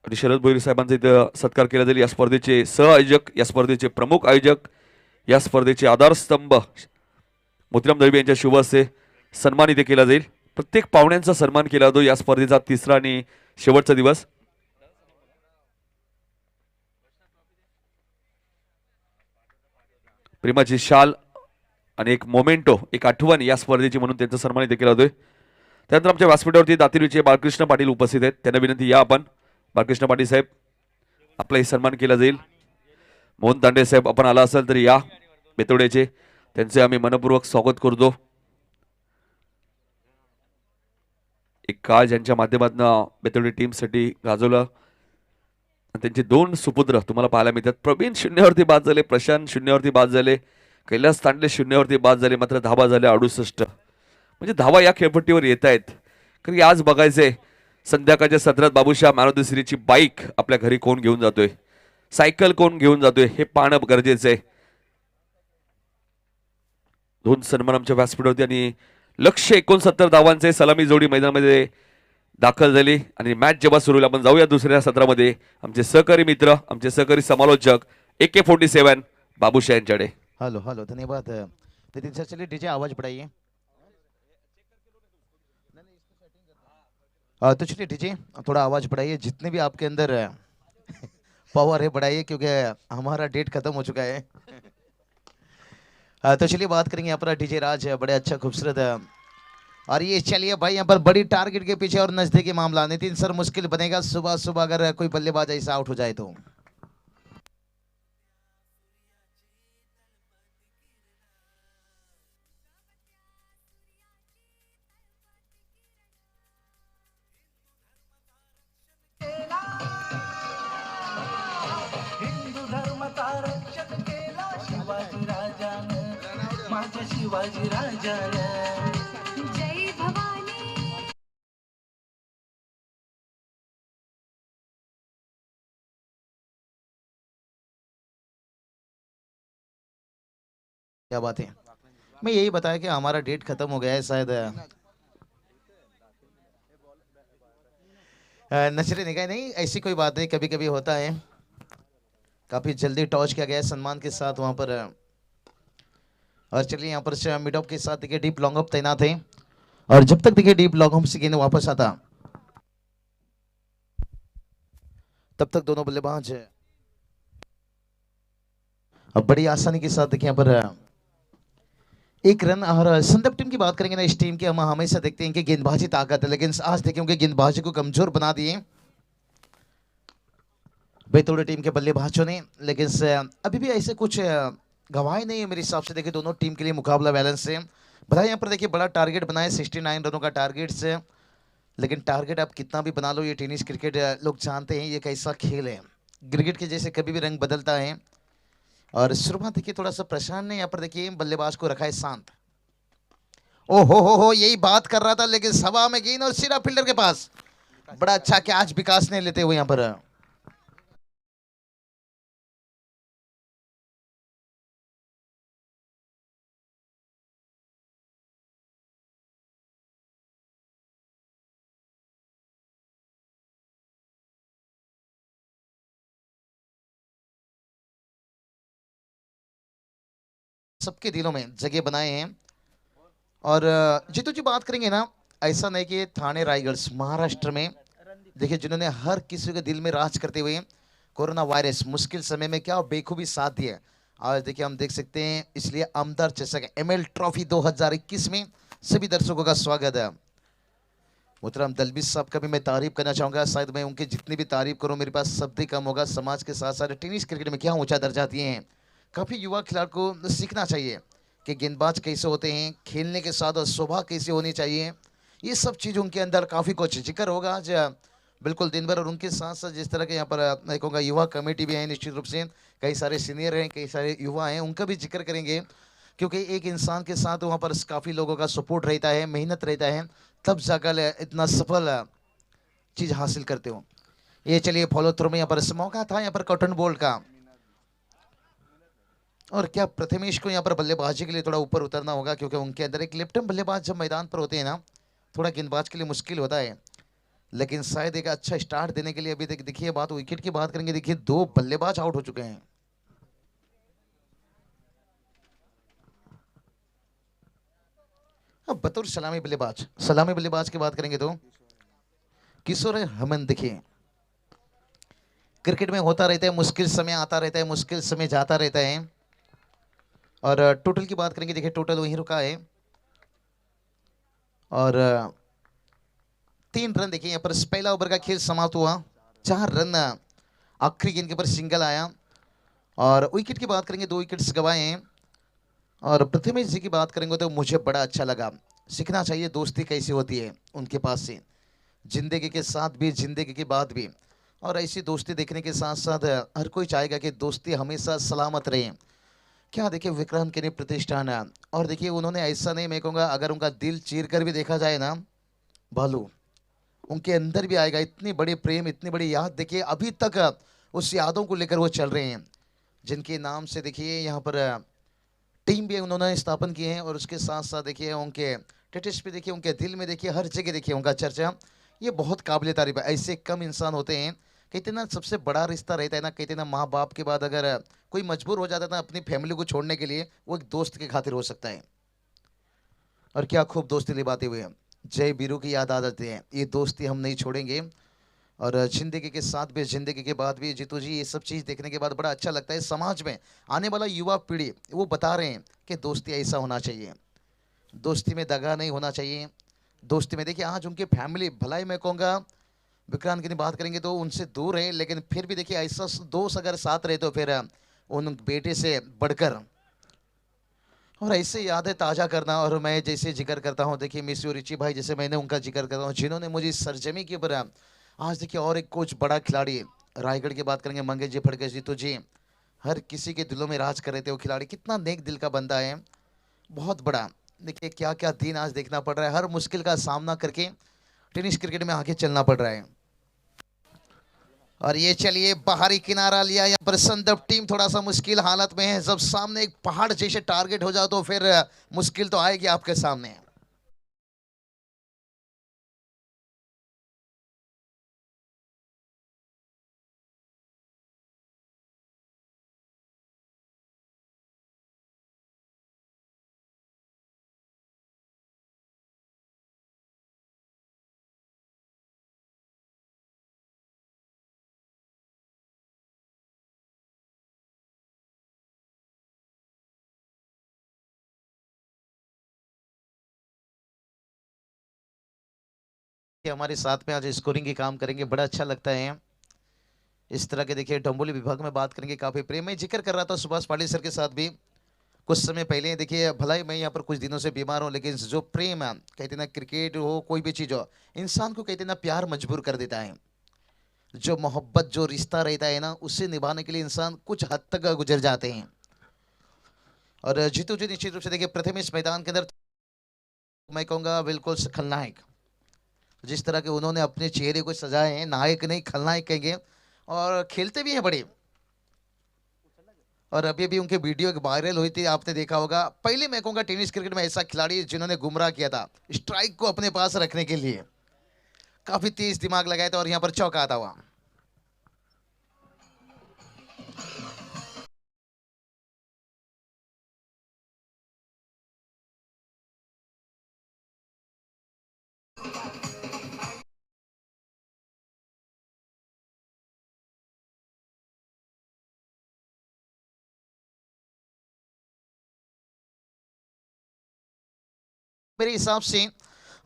आणि शरद भोईर साहेबांचा इथं सत्कार केला जाईल. या स्पर्धेचे सहआयोजक, या स्पर्धेचे प्रमुख आयोजक, या स्पर्धेचे आधारस्तंभ मोतीराम दळवी यांच्या शुभ हस्ते सन्मान इथे केला जाईल. प्रत्येक पाहुण्यांचा सन्मान केला जातो. या स्पर्धेचा 3रा आणि शेवटचा दिवस. प्रेमाची शाल आणि एक मोमेंटो, एक आठवण या स्पर्धेची म्हणून त्यांचा सन्मान इथे केला जातोय. त्यानंतर आमच्या व्यासपीठावरती दातिरीचे बाळकृष्ण पाटील उपस्थित आहेत. त्यांना विनंती, या आपण. बाळकृष्ण पाटील साहेब, आपलाही सन्मान केला जाईल. मोहन तांडे साहेब, आपण आला असाल तर या. बेतोड्याचे, त्यांचे आम्ही मनपूर्वक स्वागत करतो. एक काळ ज्यांच्या माध्यमातून बेतोडी टीमसाठी गाजवलं. त्यांचे 2 सुपुत्र तुम्हाला पाहायला मिळतात. प्रवीण 0वरती बाद झाले, प्रशांत 0वरती बाद झाले, कैलास तांडले 0वरती बाद झाले, मात्र धावा झाल्या 68. म्हणजे धावा या खेळपट्टीवर येत आहेत. कारण आज बघायचंय संध्याकाळच्या सत्रात Babusha man of the सिरीजची bike आपल्या घरी कोण घेऊन जातोय, सायकल कोण घेऊन जातोय, हे पाहणं गरजेचं आहे. 2 सन्मान आमच्या व्यासपीठावरती आणि 169 धावांचे सलामी जोडी मैदानामध्ये दाखल झाली. आणि मॅच जेव्हा सुरू होईल, आपण जाऊया दुसऱ्या सत्रामध्ये. आमचे सहकारी मित्र, आमचे सहकारी समालोचक AK-47 बाबूशाह यांच्याकडे. हेलो हेलो, धन्यवाद नितिन सर. चलिए डीजे आवाज बढ़ाइए. तो चलिए डीजे थोड़ा आवाज बढ़ाइए, जितने भी आपके अंदर पावर है बढ़ाइए, क्योंकि हमारा डेट खत्म हो चुका है. तो चलिए बात करेंगे यहाँ पर डीजे राज, बड़े अच्छा खूबसूरत. और ये चलिए भाई, यहाँ पर बड़ी टारगेट के पीछे और नजदीकी मामला. नितिन सर, मुश्किल बनेगा सुबह सुबह अगर कोई बल्लेबाज ऐसा आउट हो जाए तो. शिवाजी राजानं जय भवानी. क्या बात है. मैं यही बताया कि हमारा डेट खत्म हो गया है शायद. नजरे निगाह नहीं, ऐसी कोई बात नहीं, कभी कभी होता है. काफी जल्दी टॉस किया गया सम्मान के साथ वहां पर. और चलिए यहाँ पर मिड ऑफ के साथ देखिए डीप लॉन्ग ऑफ तैनात है. और जब तक देखिए डीप लॉन्ग ऑफ से गेंद वापस आता, तब तक दोनों बल्लेबाज अब बड़ी आसानी के साथ देखिए यहाँ पर 1 रन. और संदीप टीम की बात करेंगे ना, इस टीम की हम हमेशा देखते हैं कि गेंदबाजी ताकत है, लेकिन आज देखिए उनके गेंदबाजी को कमजोर बना दिए. बेतौड़े टीम के बल्लेबाजों ने, लेकिन अभी भी ऐसे कुछ गवाही नहीं है मेरे हिसाब से। देखिए दोनों टीम के लिए मुकाबला बैलेंस है। भला यहाँ पर देखिए बड़ा टारगेट बनाए, 69 रनों का टारगेट से, लेकिन टारगेट आप कितना भी बना लो, ये टेनिस क्रिकेट लोग जानते हैं ये कैसा खेल है। क्रिकेट के जैसे कभी भी रंग बदलता है। और शुरुआत देखिए थोड़ा सा प्रशांत ने यहाँ पर देखिए बल्लेबाज को रखा है शांत। ओ हो, यही बात कर रहा था, लेकिन सवा में गेंद और सीधा फील्डर के पास। बड़ा अच्छा कैच विकास ने लेते हुए यहाँ पर। सबके दिलों में जगह बनाए हैं। और जीतू जी बात करेंगे ना, ऐसा नहीं कि थाने रायगढ़ महाराष्ट्र में देखिए जिन्होंने हर किसी के दिल में राज करते हुए कोरोना वायरस मुश्किल समय में क्या बेखूबी साथ दिया। आज देखिए हम देख सकते हैं, इसलिए आमदार चषक एमएल ट्रॉफी 2021 में सभी दर्शकों का स्वागत है। मोहतरम दलबी साहब का भी मैं तारीफ करना चाहूंगा। शायद मैं उनकी जितनी भी तारीफ करूं मेरे पास शब्द ही कम होगा। समाज के साथ साथ टेनिस क्रिकेट में क्या ऊंचा दर्जा दिए हैं। काफी युवा खिलाड़ी को सीखना चाहिए कि गेंदबाज कैसे होते हैं, खेलने के साथ स्वभाव कैसे होनी चाहिए। ये सब चीज़ उनके अंदर काफ़ी कुछ जिक्र होगा आज बिल्कुल दिन भर। और उनके साथ साथ जिस तरह के यहाँ पर मैं कहूँगा युवा कमेटी भी है, निश्चित रूप से कई सारे सीनियर हैं, कई सारे युवा हैं, उनका भी जिक्र करेंगे। क्योंकि एक इंसान के साथ वहाँ पर काफ़ी लोगों का सपोर्ट रहता है, मेहनत रहता है, तब जाकर इतना सफल चीज़ हासिल करते हो। ये चलिए फॉलो थ्रू में यहाँ पर मौका था यहाँ पर कॉटन बोल्ट का। और क्या प्रथमेश को यहाँ पर बल्लेबाजी के लिए थोड़ा ऊपर उतरना होगा, क्योंकि उनके अंदर एक लेफ्ट बल्लेबाज जब मैदान पर होते हैं ना, थोड़ा गेंदबाज के लिए मुश्किल होता है। लेकिन शायद एक अच्छा स्टार्ट देने के लिए अभी तक देखिए बात विकेट की बात करेंगे, देखिए 2 बल्लेबाज आउट हो चुके हैं। अब बतौर सलामी बल्लेबाज की बात करेंगे तो किशोर हमन देखिए क्रिकेट में होता रहता है, मुश्किल समय आता रहता है, मुश्किल समय जाता रहता है। और टोटल की बात करेंगे, देखिए टोटल वहीं रुका है। और 3 रन देखिए यहाँ पर पहला ओवर का खेल समाप्त हुआ। 4 रन आखिरी गेंद के ऊपर सिंगल आया। और विकेट की बात करेंगे, 2 विकेट्स गंवाए हैं। और प्रथमेश जी की बात करेंगे तो मुझे बड़ा अच्छा लगा। सीखना चाहिए दोस्ती कैसी होती है उनके पास से, जिंदगी के साथ भी जिंदगी के बाद भी। और ऐसी दोस्ती देखने के साथ साथ हर कोई चाहेगा कि दोस्ती हमेशा सलामत रहे। क्या देखिए विक्रांत के लिए प्रतिष्ठान है। और देखिए उन्होंने ऐसा नहीं, मैं कहूँगा अगर उनका दिल चीर कर भी देखा जाए ना भालू, उनके अंदर भी आएगा इतनी बड़ी प्रेम, इतनी बड़ी याद। देखिए अभी तक उस यादों को लेकर वो चल रहे हैं, जिनके नाम से देखिए यहाँ पर टीम भी उन्होंने स्थापन किए हैं। और उसके साथ साथ देखिए उनके टेटिस पे देखिए, उनके दिल में देखिए, हर जगह देखिए उनका चर्चा। ये बहुत काबिल तारीफ है। ऐसे कम इंसान होते हैं, कहते ना सबसे बड़ा रिश्ता रहता है ना, कहते ना माँ बाप के बाद अगर कोई मजबूर हो जाता है ना अपनी फैमिली को छोड़ने के लिए, वो एक दोस्त के खातिर हो सकता है। और क्या खूब दोस्ती निभाते हुए जय बीरू की याद आ जाती है। ये दोस्ती हम नहीं छोड़ेंगे। और जिंदगी के साथ भी जिंदगी के बाद भी जीतू जी, ये सब चीज़ देखने के बाद बड़ा अच्छा लगता है। समाज में आने वाला युवा पीढ़ी वो बता रहे हैं कि दोस्ती ऐसा होना चाहिए, दोस्ती में दगा नहीं होना चाहिए। दोस्ती में देखिए आज उनकी फैमिली भलाई, मैं कहूँगा विक्रांत की बात करेंगे तो उनसे दूर है, लेकिन फिर भी देखिए ऐसा दोस्त अगर साथ रहे तो फिर उन बेटे से बढ़कर। और ऐसे यादें ताज़ा करना। और मैं जैसे जिक्र करता हूँ देखिए मिस यू रिची भाई, जैसे मैंने उनका जिक्र करता हूँ जिन्होंने मुझे इस सरजमी के ऊपर आज देखिए। और एक कोच बड़ा खिलाड़ी रायगढ़ की बात करेंगे मंगेश जी फड़के जी, तो जी हर किसी के दिलों में राज कर रहे थे वो खिलाड़ी। कितना नेक दिल का बंदा है, बहुत बड़ा। देखिए क्या क्या दिन आज देखना पड़ रहा है, हर मुश्किल का सामना करके टेनिस क्रिकेट में आगे चलना पड़ रहा है। और ये चलिए बाहरी किनारा लिया यहाँ पर संदर्भ टीम थोड़ा सा मुश्किल हालत में है। जब सामने एक पहाड़ जैसे टारगेट हो जाओ तो फिर मुश्किल तो आएगी आपके सामने। कि हमारे साथ में आज स्कोरिंग की काम करेंगे, बड़ा अच्छा लगता है। इस तरह के देखिए डोंबिवली विभाग में बात करेंगे, काफी प्रेम में जिक्र कर रहा था सुभाष पाटिल सर के साथ भी कुछ समय पहले। देखिए भला ही मैं यहाँ पर कुछ दिनों से बीमार हूँ, लेकिन जो प्रेम है, कहते ना क्रिकेट हो कोई भी चीज हो, इंसान को कहते ना प्यार मजबूर कर देता है। जो मोहब्बत जो रिश्ता रहता है ना, उसे निभाने के लिए इंसान कुछ हद तक गुजर जाते हैं। और जीतू जी निश्चित रूप से देखिए प्रथम इस मैदान के अंदर मैं कहूँगा बिल्कुल खलनायक, जिस तरह के उन्होंने अपने चेहरे को सजाए हैं, नायक नहीं खलनायक कहेंगे, और खेलते भी हैं बड़े। और अभी भी उनके वीडियो वायरल हुई थी, आपने देखा होगा। पहले मैं कहूँगा टेनिस क्रिकेट में ऐसा खिलाड़ी जिन्होंने गुमराह किया था स्ट्राइक को अपने पास रखने के लिए, काफी तेज दिमाग लगाया था और यहाँ पर चौका आता हुआ। मेरे हिसाब से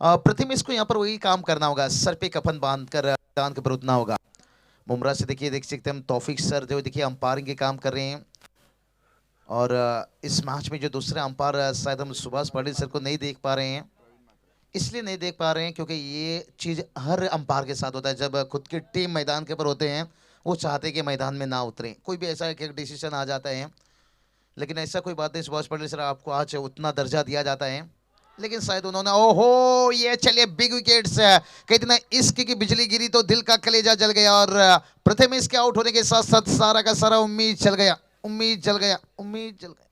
प्रथमेश को यहाँ पर वही काम करना होगा, सर पे कफन बांधकर मैदान के ऊपर उतना होगा। मुमरा से देखिए देख सकते हैं हम तौफीक सर जो देखिए अंपायरिंग के काम कर रहे हैं। और इस मैच में जो दूसरे अंपायर शायद हम सुभाष पाटिल सर को नहीं देख पा रहे हैं, इसलिए नहीं देख पा रहे हैं क्योंकि ये चीज़ हर अंपायर के साथ होता है। जब खुद की टीम मैदान के ऊपर होते हैं, वो चाहते हैं कि मैदान में ना उतरें, कोई भी ऐसा एक डिसीजन आ जाता है। लेकिन ऐसा कोई बात नहीं, सुभाष पाटिल सर आपको आज उतना दर्जा दिया जाता है, लेकिन शायद उन्होंने ओहो ये चलिए बिग विकेट्स कहते ना इश्क की बिजली गिरी तो दिल का कलेजा जल गया। और प्रथमेश के आउट होने के साथ साथ सारा का सारा उम्मीद जल गया, उम्मीद जल गया, उम्मीद जल गया।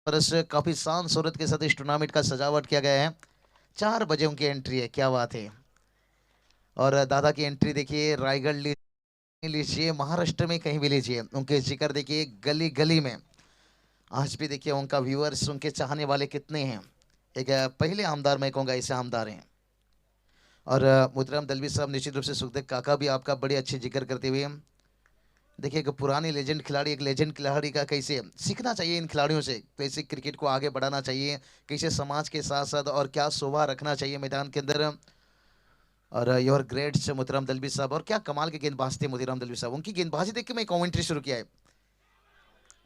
बरस काफी शान शौकत के साथ इस टूर्नामेंट का सजावट किया गया है। 4 बजे उनकी एंट्री है, क्या बात है। और दादा की एंट्री देखिए रायगढ़ लीजिए, महाराष्ट्र में कहीं भी लीजिए, उनके जिक्र देखिए गली गली में। आज भी देखिए उनका व्यूअर्स, उनके चाहने वाले कितने हैं। एक पहले आमदार मैं कहूँगा ऐसे आमदार हैं। और मोतीराम दलवी साहब निश्चित रूप से सुखदेव काका भी आपका बड़े अच्छे जिक्र करते हुए देखिए एक पुराने लेजेंड खिलाड़ी, एक लेजेंड खिलाड़ी का कैसे सीखना चाहिए, इन खिलाड़ियों से कैसे क्रिकेट को आगे बढ़ाना चाहिए, कैसे समाज के साथ साथ और क्या शोभा रखना चाहिए मैदान के अंदर। और योर ग्रेट्स मोतीराम दलवी साहब, और क्या कमाल के गेंदबाज थे मोतीराम दलवी साहब। उनकी गेंदबाजी देख के मैं कमेंट्री शुरू किया है,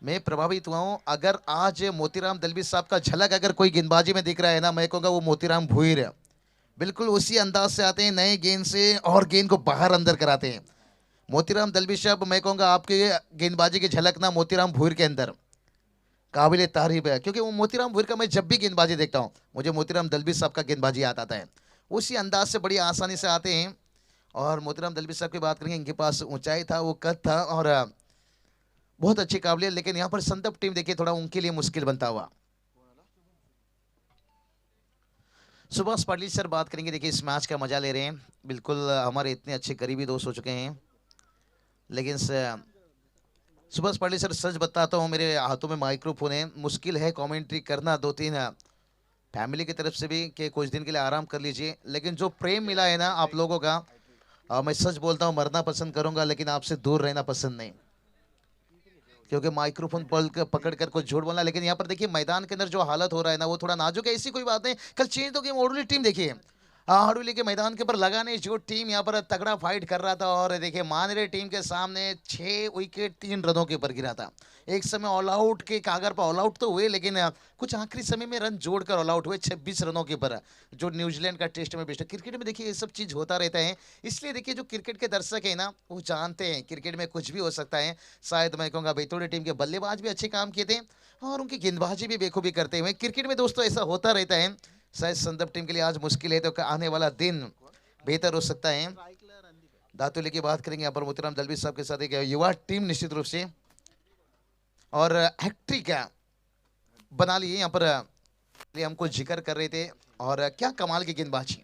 मैं प्रभावित हुआ हूँ। अगर आज मोतीराम दलवी साहब का झलक अगर कोई गेंदबाजी में दिख रहा है ना, मैं कहूँगा वो मोतीराम भुईर है। बिल्कुल उसी अंदाज से आते हैं, नए गेंद से, और गेंद को बाहर अंदर कराते हैं। मोतीराम दलवी साहब मैं कहूँगा आपके गेंदबाजी की झलक ना मोतीराम भुईर के अंदर काबिल तारीफ है, क्योंकि वो मोतीराम भुईर का मैं जब भी गेंदबाजी देखता हूँ मुझे मोतीराम दलवी साहब का गेंदबाजी याद आता है। उसी अंदाज से बड़ी आसानी से आते हैं। और मोतीराम दलवी साहब की बात करेंगे, इनके पास ऊंचाई था, वो कद था, और बहुत अच्छी काबिलियत। लेकिन यहाँ पर संदप टीम देखिए थोड़ा उनके लिए मुश्किल बनता हुआ। सुभाष पाटिल सर बात करेंगे, देखिए इस मैच का मजा ले रहे हैं, बिल्कुल हमारे इतने अच्छे करीबी दोस्त हो चुके हैं। लेकिन सुभाष पाटिल सर सच बताता हूँ, मेरे हाथों में माइक्रोफोन है, मुश्किल है कमेंट्री करना। 2-3 फैमिली की तरफ से भी कि कुछ दिन के लिए आराम कर लीजिए, लेकिन जो प्रेम मिला है ना आप लोगों का, मैं सच बोलता हूँ मरना पसंद करूंगा लेकिन आपसे दूर रहना पसंद नहीं, क्योंकि माइक्रोफोन पकड़ कर कुछ झूठ बोलना। लेकिन यहाँ पर देखिए मैदान के अंदर जो हालत हो रहा है ना, वो थोड़ा नाजुक है, ऐसी कोई बात नहीं। कल चेंज तो गेम ओडुली टीम देखिए, हाडुली के मैदान के ऊपर लगा नहीं, जो टीम यहाँ पर तगड़ा फाइट कर रहा था, और देखिए मानरे टीम के सामने 6 विकेट 3 रनों के ऊपर गिरा था। एक समय ऑल आउट के कागर पर ऑल आउट तो हुए, लेकिन कुछ आखिरी समय में रन जोड़कर ऑल आउट हुए 26 रनों के ऊपर, जो न्यूजीलैंड का टेस्ट में बेस्ट। क्रिकेट में देखिए ये सब चीज होता रहता है, इसलिए देखिए जो क्रिकेट के दर्शक है ना, वो जानते हैं क्रिकेट में कुछ भी हो सकता है। शायद मैं कहूँगा बैतूड़ी टीम के बल्लेबाज भी अच्छे काम किए थे, और उनकी गेंदबाजी भी बेखूबी करते हुए। क्रिकेट में दोस्तों ऐसा होता रहता है, शायद संदप टीम के लिए आज मुश्किल है, तो आने वाला दिन बेहतर हो सकता है। दातुली की बात करेंगे यहाँ पर मोतीराम दलवी साहब के साथ एक युवा टीम निश्चित रूप से, और हैट्रिक बना लिए यहाँ पर हमको जिक्र कर रहे थे। और क्या कमाल की गेंदबाजी,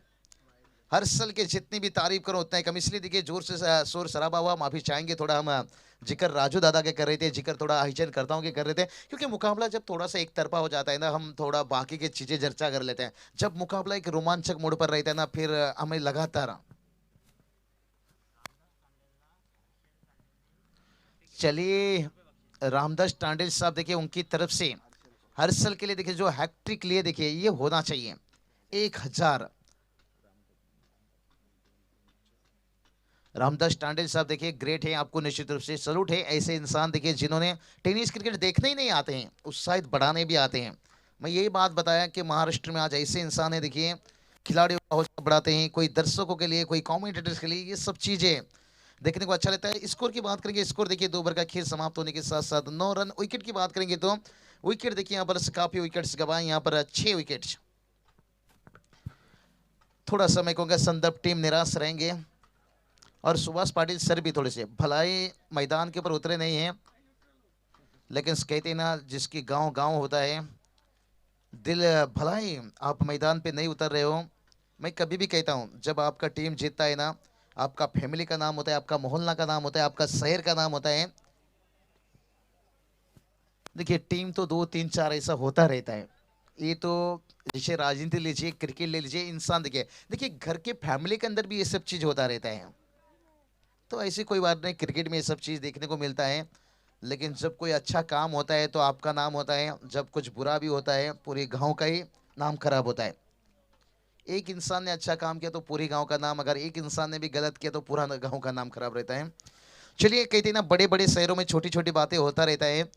हर साल के जितनी भी तारीफ करो उतना ही कम, इसलिए देखिए जोर से शोर शराबा हुआ, माफी चाहेंगे, थोड़ा हम जिक्र राजू दादा के कर रहे थे, जिक्र थोड़ा आईचन करता हूँ कि कर रहे थे, क्योंकि मुकाबला जब थोड़ा सा एक तरफा हो जाता है ना, हम थोड़ा बाकी की चीजें चर्चा कर लेते हैं। जब मुकाबला एक रोमांचक मोड़ पर रहता है ना, फिर हमें लगातार चलिए रामदास टांडेल साहब देखिए उनकी तरफ से हर साल के लिए देखिए जो हैट्रिक लिए देखिए ये होना चाहिए 1000। रामदास टांडेल साहब देखिए ग्रेट है, आपको निश्चित रूप से सलूट है। ऐसे इंसान देखिए जिन्होंने टेनिस क्रिकेट देखने ही नहीं आते हैं, उत्साहित बढ़ाने भी आते हैं। मैं यही बात बताया कि महाराष्ट्र में आज ऐसे इंसान है देखिए, खिलाड़ियों का हौसला बढ़ाते हैं, कोई दर्शकों के लिए, कोई कमेंटेटर्स के लिए, ये सब चीजें देखने को अच्छा लगता है। स्कोर की बात करेंगे, स्कोर देखिए 2 ओवर का खेल समाप्त होने के साथ साथ 9 रन। विकेट की बात करेंगे तो विकेट देखिए यहाँ पर काफी विकेट्स गवाए, यहाँ पर 6 विकेट। थोड़ा सा मैं कहूँगा संदर्भ टीम निराश रहेंगे, और सुभाष पाटिल सर भी थोड़े से भलाई मैदान के ऊपर उतरे नहीं हैं, लेकिन कहते हैं ना जिसकी गांव गांव होता है दिल, भलाई आप मैदान पे नहीं उतर रहे हो। मैं कभी भी कहता हूं जब आपका टीम जीतता है ना, आपका फैमिली का नाम होता है, आपका मोहल्ला का नाम होता है, आपका शहर का नाम होता है। देखिए टीम तो 2 3 4 ऐसा होता रहता है, ये तो जैसे राजनीति लीजिए, क्रिकेट ले लीजिए, इंसान देखिए देखिए घर के फैमिली के अंदर भी ये सब चीज होता रहता है। तो ऐसी कोई बात नहीं, क्रिकेट में ये सब चीज़ देखने को मिलता है। लेकिन जब कोई अच्छा काम होता है तो आपका नाम होता है, जब कुछ बुरा भी होता है पूरे गांव का ही नाम खराब होता है। एक इंसान ने अच्छा काम किया तो पूरे गांव का नाम, अगर एक इंसान ने भी गलत किया तो पूरा गांव का नाम खराब रहता है। चलिए कहते हैं ना बड़े बड़े शहरों में छोटी छोटी बातें होता रहता है,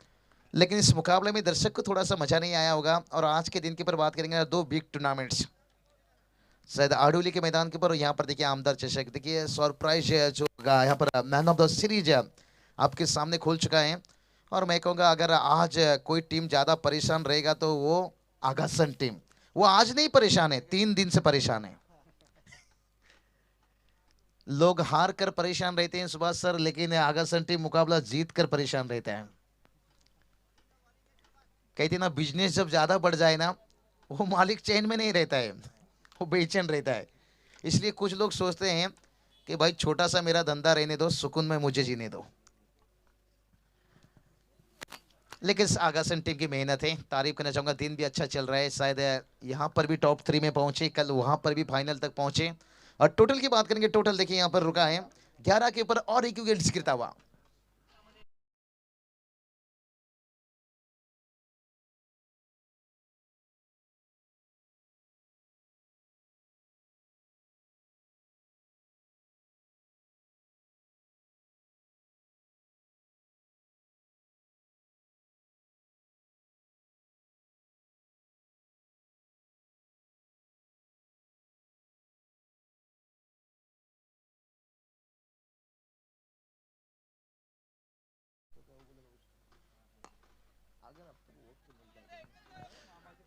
लेकिन इस मुकाबले में दर्शक को थोड़ा सा मजा नहीं आया होगा। और आज के दिन के ऊपर बात करेंगे, 2 बिग टूर्नामेंट्स शायद आडोली के मैदान के ऊपर, और यहाँ पर देखिए आमदार चषक देखिए सरप्राइज जो होगा यहाँ पर मैन ऑफ द सीरीज आपके सामने खोल चुका है। और मैं कहूँगा अगर आज कोई टीम ज़्यादा परेशान रहेगा तो वो आगासन टीम। वो आज नहीं परेशान है, 3 दिन से परेशान है। लोग हार कर परेशान रहते हैं सुभाष सर, लेकिन आगासन टीम मुकाबला जीत कर परेशान रहता है। कहते हैं ना बिजनेस जब ज्यादा बढ़ जाए ना, वो मालिक चैन में नहीं रहता है, वो बेचैन रहता है। इसलिए कुछ लोग सोचते हैं कि भाई छोटा सा मेरा धंधा रहने दो, सुकून में मुझे जीने दो। लेकिन इस आगासन टीम की मेहनत है, तारीफ करना चाहूंगा। दिन भी अच्छा चल रहा है, शायद यहाँ पर भी टॉप 3 में पहुंचे, कल वहां पर भी फाइनल तक पहुंचे। और टोटल की बात करेंगे, टोटल देखिए यहाँ पर रुका है 11 के ऊपर और 1 विकेट गिरता हुआ।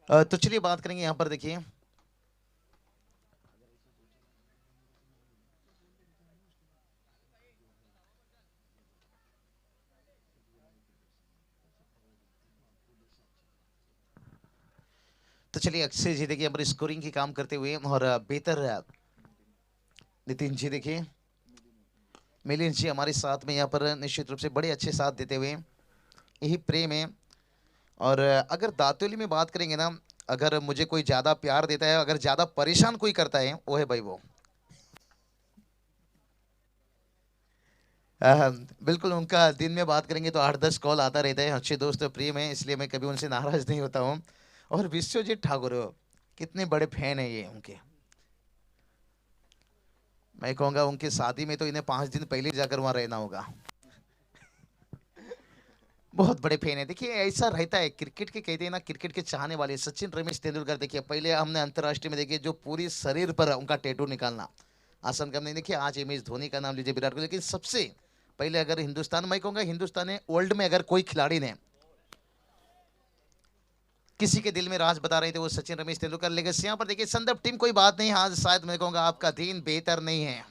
तो चलिए बात करेंगे यहाँ पर देखिए, तो चलिए अक्षय जी देखिए हमारे स्कोरिंग की काम करते हुए, और बेहतर नितिन जी देखिए, मिलिंद जी हमारे साथ में यहाँ पर निश्चित रूप से बड़े अच्छे साथ देते हुए, यही प्रेम है। और अगर दातोली में बात करेंगे ना, अगर मुझे कोई ज्यादा प्यार देता है, अगर ज्यादा परेशान कोई करता है, वो है भाई वो। बिल्कुल उनका दिन में बात करेंगे तो 8 10 कॉल आता रहता है, अच्छे दोस्त प्रेम है, इसलिए मैं कभी उनसे नाराज नहीं होता हूँ। और विश्वजीत ठाकुर कितने बड़े फैन है ये उनके। मैं कहूँगा उनकी शादी में तो इन्हें 5 दिन पहले जाकर वहां रहना होगा। बहुत बड़े फैन है देखिए, ऐसा रहता है क्रिकेट के, कहते हैं ना क्रिकेट के चाहने वाले सचिन रमेश तेंदुलकर देखिए, पहले हमने अंतर्राष्ट्रीय में देखिए जो पूरी शरीर पर उनका टैटू निकालना आसान काम नहीं। देखिए आज MS धोनी का नाम लीजिए, विराट कोहली, लेकिन सबसे पहले अगर हिंदुस्तान, मैं कहूंगा हिंदुस्तान ने वर्ल्ड में अगर कोई खिलाड़ी ने किसी के दिल में राज बता रहे थे, वो सचिन रमेश तेंदुलकर। लेकिन यहाँ पर देखिए संदर्भ टीम कोई बात नहीं, आज शायद मैं कहूंगा आपका दिन बेहतर नहीं है।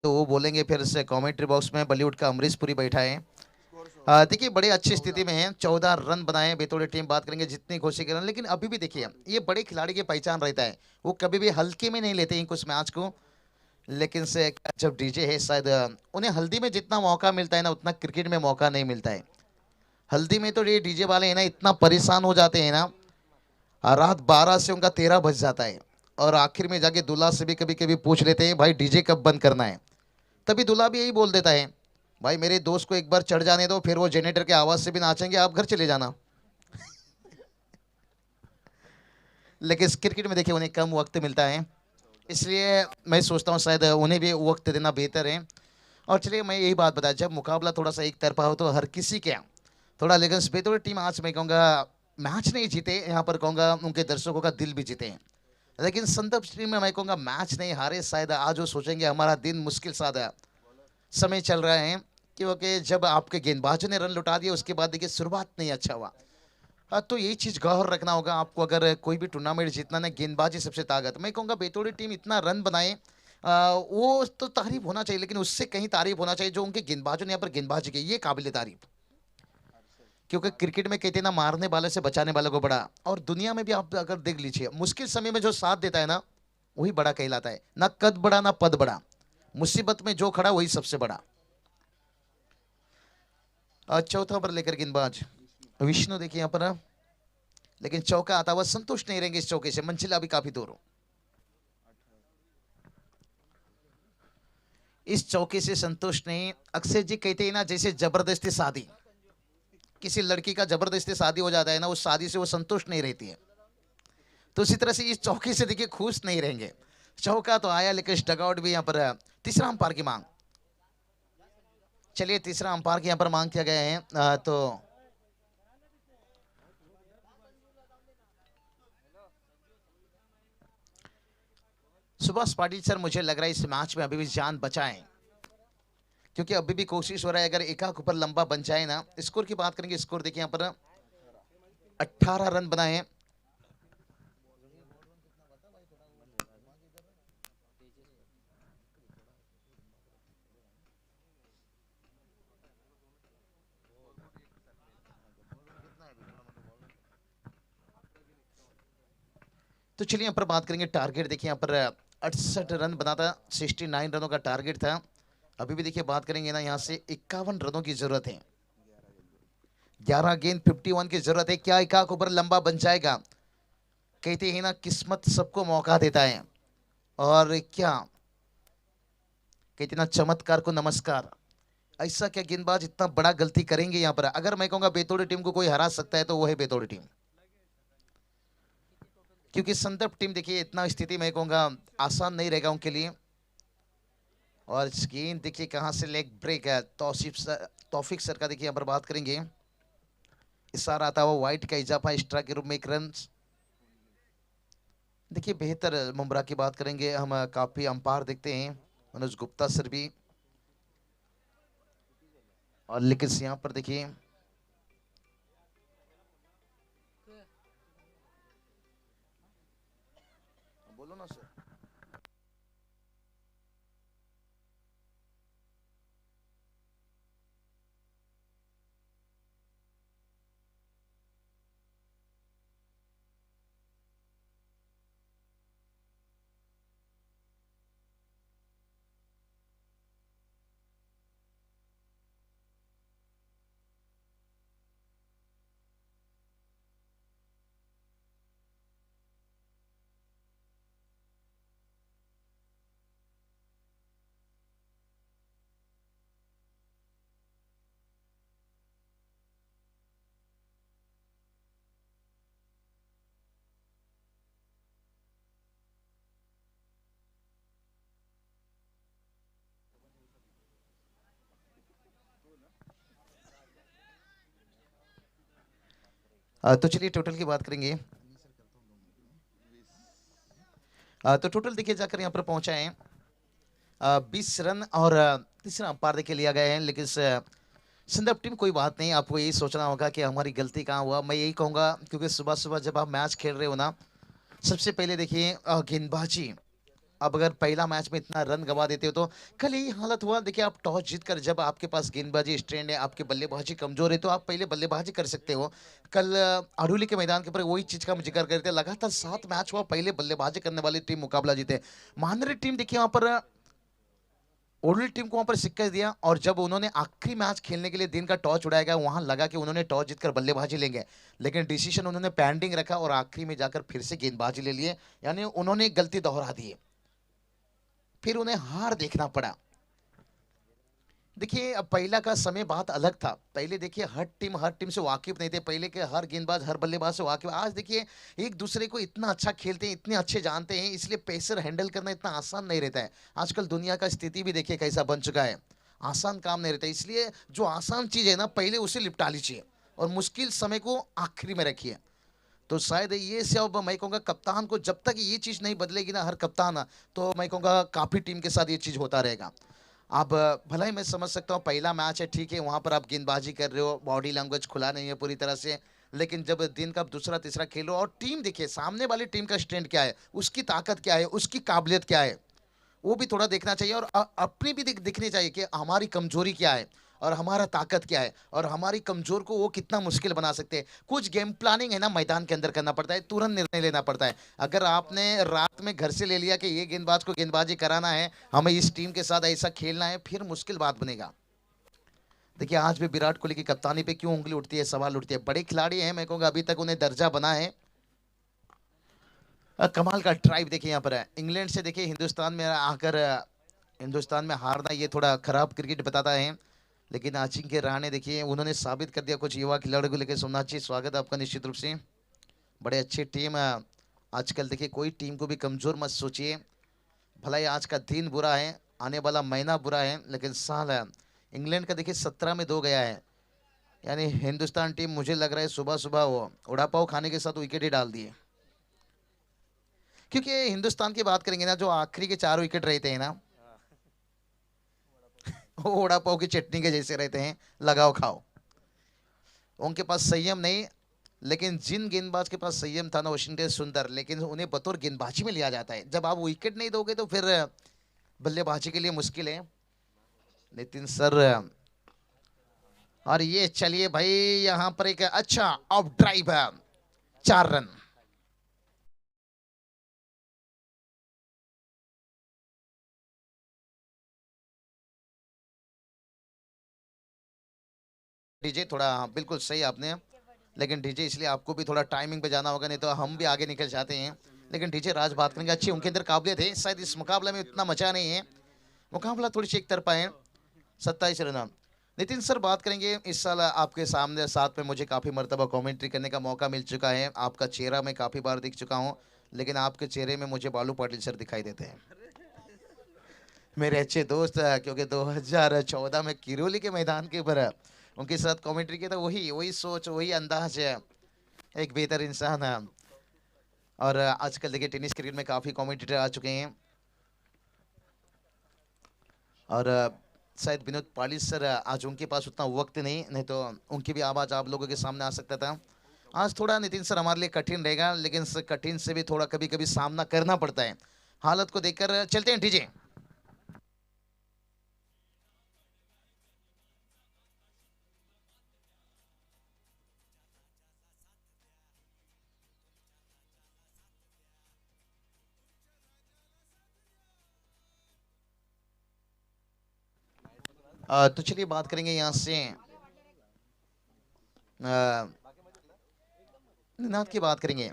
तो वो बोलेंगे फिर से कमेंट्री बॉक्स में बॉलीवुड का अमरीश पुरी बैठा है। देखिए बड़ी अच्छी स्थिति में है, 14 रन बनाए बेतौड़ी टीम। बात करेंगे जितनी कोशिश करें, लेकिन अभी भी देखिए ये बड़े खिलाड़ी की पहचान रहता है, वो कभी भी हल्के में नहीं लेते हैं कुछ मैच को। लेकिन से जब डीजे है शायद उन्हें हल्दी में जितना मौका मिलता है ना उतना क्रिकेट में मौका नहीं मिलता है। हल्दी में तो ये डीजे वाले हैं ना इतना परेशान हो जाते हैं ना, रात 12 से उनका 13 बज जाता है, और आखिर में जाके दूल्हा से भी कभी कभी पूछ लेते हैं भाई डीजे कब बंद करना है। तभी दूल्हा भी यही बोल देता है भाई मेरे दोस्त को एक बार चढ़ जाने दो, फिर वो जनरेटर के आवाज से भी नाचेंगे, आप घर चले जाना। लेकिन इस क्रिकेट में देखिए उन्हें कम वक्त मिलता है, इसलिए मैं सोचता हूँ शायद उन्हें भी वक्त देना बेहतर है। और चलिए मैं यही बात बताया, जब मुकाबला थोड़ा सा एक तरफा हो तो हर किसी के थोड़ा, लेकिन बेतौड़ी टीम आज मैं कहूँगा मैच नहीं जीते, यहाँ पर कहूँगा उनके दर्शकों का दिल भी जीते हैं। लेकिन संदर्भ टीम में मैं कहूँगा मैच नहीं हारे, शायद आज वो सोचेंगे हमारा दिन मुश्किल सादा समय चल रहा है, क्योंकि जब आपके गेंदबाजों ने रन लुटा दिया उसके बाद देखिए शुरुआत नहीं अच्छा हुआ। तो यही चीज़ गौर रखना होगा आपको, अगर कोई भी टूर्नामेंट जीतना ना, गेंदबाजी सबसे ताकत। मैं कहूँगा बेतौड़ी टीम इतना रन बनाए, वो तो तारीफ होना चाहिए, लेकिन उससे कहीं तारीफ होना चाहिए जो उनके गेंदबाजों ने यहाँ पर गेंदबाजी की, ये काबिल तारीफ। क्योंकि क्रिकेट में कहते हैं ना मारने वाले से बचाने वाले को बड़ा, और दुनिया में भी आप अगर देख लीजिए मुश्किल समय में जो साथ देता है ना वही बड़ा कहलाता है, ना कद बड़ा ना पद बड़ा, मुसीबत में जो खड़ा वही सबसे बड़ा। चौथा पर लेकर गेंदबाज विष्णु देखिए यहाँ पर, लेकिन चौका आता हुआ संतुष्ट नहीं रहेंगे इस चौके से, मंजिला भी काफी दूर हो। इस चौके से संतुष्ट नहीं। अक्षय जी कहते हैं ना जैसे जबरदस्ती शादी, किसी लड़की का जबरदस्ती शादी हो जाता है ना, उस शादी से वो संतुष्ट नहीं रहती है, तो इसी तरह से इस चौके से देखिए खुश नहीं रहेंगे। चौका तो आया लेकिन डगआउट भी यहाँ पर तीसरा अंपायर की मांग। चलिए तीसरा अंपायर की यहाँ पर मांग किया गया है, तो सुभाष पाटिल सर मुझे लग रहा है इस मैच में अभी भी जान बचाएं, क्योंकि अभी भी कोशिश हो रहा है अगर एकाक ऊपर लंबा बन जाए ना। स्कोर की बात करेंगे, स्कोर देखिए यहाँ पर 18 रन बनाए हैं। तो चलिए यहाँ पर बात करेंगे टारगेट, देखिए यहाँ पर 68 रन बना था, 69 रनों का टारगेट था। अभी भी देखिए बात करेंगे ना, यहाँ से 51 रनों की जरूरत है, 11 गेंद 51 की जरूरत है। क्या एकाक ओवर लंबा बन जाएगा? कहते हैं ना किस्मत सबको मौका देता है, और क्या कहते ना चमत्कार को नमस्कार। ऐसा क्या गेंदबाज इतना बड़ा गलती करेंगे यहाँ पर? अगर मैं कहूंगा बेतौड़ी टीम को कोई हरा सकता है तो वो है बेतौड़ी टीम, क्योंकि संदर्भ टीम देखिए इतना स्थिति मैं कहूंगा आसान नहीं रहेगा उनके लिए। और गेंद देखिए कहां से लेग ब्रेक है, तौफीक सर का देखिए यहाँ पर बात करेंगे, इशारा आता हुआ वाइट का इजाफा एक्स्ट्रा के रूप में एक रन। देखिए बेहतर मुमरा की बात करेंगे हम, काफी अंपायर देखते हैं मनोज गुप्ता सर भी, और लेकिन यहाँ पर देखिए बोलो ना सर। तो चलिए टोटल की बात करेंगे, तो टोटल देखिए जाकर यहाँ पर पहुंचा है 20 रन, और तीसरा अंपायर देखिए लिया गया है। लेकिन संदर्भ टीम कोई बात नहीं, आपको यही सोचना होगा कि हमारी गलती कहाँ हुआ। मैं यही कहूँगा क्योंकि सुबह सुबह जब आप मैच खेल रहे हो ना, सबसे पहले देखिए गेंदबाजी अब अगर पहला मैच में इतना रन गवा देते हो तो कल यही हालत हुआ। देखिए आप टॉस जीतकर जब आपके पास गेंदबाजी स्ट्रेंड है, आपकी बल्लेबाजी कमजोर है, तो आप पहले बल्लेबाजी कर सकते हो। कल अड़ुली के मैदान के ऊपर वही चीज का हम जिक्र करते हैं, लगातार 7 मैच हुआ पहले बल्लेबाजी करने वाली टीम मुकाबला जीते। महानरी टीम देखिए वहां पर ओडल टीम को वहां पर सिक्का दिया, और जब उन्होंने आखिरी मैच खेलने के लिए दिन का टॉस उड़ाया गया, वहां लगा कि उन्होंने टॉस जीतकर बल्लेबाजी लेंगे, लेकिन डिसीजन उन्होंने पेंडिंग रखा और आखिरी में जाकर फिर से गेंदबाजी ले लिए, यानी उन्होंने गलती दोहरा दी, फिर उन्हें हार देखना पड़ा। देखिए अब पहला का समय बात अलग था। पहले देखिए हर टीम से वाकिफ नहीं थे, पहले के हर गेंदबाज हर बल्लेबाज से वाकिफ। आज देखिए एक दूसरे को इतना अच्छा खेलते हैं, इतने अच्छे जानते हैं, इसलिए पेसर हैंडल करना इतना आसान नहीं रहता है। आजकल दुनिया का स्थिति भी देखिए कैसा बन चुका है, आसान काम नहीं रहता, इसलिए जो आसान चीज है ना पहले उसे निपटा लीजिए और मुश्किल समय को आखिरी में रखिए। तो शायद ये से अब मैं कहूँगा कप्तान को जब तक ये चीज़ नहीं बदलेगी ना, हर कप्तान, तो मैं कहूँगा काफ़ी टीम के साथ ये चीज़ होता रहेगा। अब भला ही मैं समझ सकता हूँ पहला मैच है, ठीक है, वहाँ पर आप गेंदबाजी कर रहे हो, बॉडी लैंग्वेज खुला नहीं है पूरी तरह से, लेकिन जब दिन का आप दूसरा तीसरा खेलो और टीम देखिए सामने वाली टीम का स्ट्रेंथ क्या है, उसकी ताकत क्या है, उसकी काबिलियत क्या है, वो भी थोड़ा देखना चाहिए, और अपनी भी दिखनी चाहिए कि हमारी कमजोरी क्या है और हमारा ताकत क्या है, और हमारी कमजोर को वो कितना मुश्किल बना सकते हैं। कुछ गेम प्लानिंग है ना मैदान के अंदर करना पड़ता है, तुरंत निर्णय लेना पड़ता है। अगर आपने रात में घर से ले लिया कि ये गेंदबाज को गेंदबाजी कराना है, हमें इस टीम के साथ ऐसा खेलना है, फिर मुश्किल बात बनेगा। देखिए आज भी विराट कोहली की कप्तानी पे क्यों उंगली उठती है, सवाल उठती है। बड़े खिलाड़ी हैं, मैं कहूँगा अभी तक उन्हें दर्जा बना है। कमाल का ड्राइव देखिए यहाँ पर है इंग्लैंड से। देखिए हिंदुस्तान में आकर हिंदुस्तान में हारना ये थोड़ा खराब क्रिकेट बताता है, लेकिन अजिंक्य रहाणे देखिए उन्होंने साबित कर दिया कुछ युवा खिलाड़ियों को लेकर। सोमनाथ जी स्वागत है आपका निश्चित रूप से, बड़े अच्छी टीम है। आजकल देखिए कोई टीम को भी कमजोर मत सोचिए, भला ही आज का दिन बुरा है, आने वाला महीना बुरा है, लेकिन साल है। इंग्लैंड का देखिए 17 में 2 गया है, यानी हिंदुस्तान टीम मुझे लग रहा है सुबह सुबह वो उड़ा पाव खाने के साथ विकेट ही डाल दिए। क्योंकि हिंदुस्तान की बात करेंगे ना, जो आखिरी के 4 विकेट रहते हैं ना, वो वड़ा पाव की चटनी के जैसे रहते हैं, लगाओ खाओ। उनके पास संयम नहीं, लेकिन जिन गेंदबाज के पास संयम था ना, वाशिंगटन सुंदर, लेकिन उन्हें बतौर गेंदबाजी में लिया जाता है। जब आप विकेट नहीं दोगे तो फिर बल्लेबाजी के लिए मुश्किल है। नितिन सर, और ये चलिए भाई यहां पर एक अच्छा ऑफ ड्राइव है, 4 रन। डीजे थोड़ा, हाँ, बिल्कुल सही आपने, लेकिन डीजे इसलिए आपको भी थोड़ा टाइमिंग पे जाना होगा, नहीं तो हम भी आगे निकल जाते हैं। लेकिन डीजे राज बात करेंगे, अच्छी उनके अंदर काबिलियत है, शायद इस मुकाबले में इतना मचा नहीं है, मुकाबला थोड़ी सी एक तरफा है। 27 रन। नितिन सर बात करेंगे, इस साल आपके सामने साथ में मुझे काफ़ी मर्तबा कमेंट्री करने का मौका मिल चुका है, आपका चेहरा मैं काफ़ी बार दिख चुका हूँ, लेकिन आपके चेहरे में मुझे बालू पाटिल सर दिखाई देते हैं, मेरे अच्छे दोस्त। क्योंकि 2014 में किरोली के मैदान के ऊपर उनके साथ कमेंट्री किया था, वही वही सोच वही अंदाज है, एक बेहतर इंसान है। और आजकल देखिए टेनिस क्रिकेट में काफ़ी कमेंटेटर आ चुके हैं, और शायद विनोद पाली सर आज उनके पास उतना वक्त नहीं तो उनकी भी आवाज़ आप लोगों के सामने आ सकता था। आज थोड़ा नितिन सर हमारे लिए कठिन रहेगा, लेकिन इस कठिन से भी थोड़ा कभी कभी सामना करना पड़ता है। हालत को देखकर चलते हैं डीजे। तो चलिए बात करेंगे यहाँ से निनाद की बात करेंगे।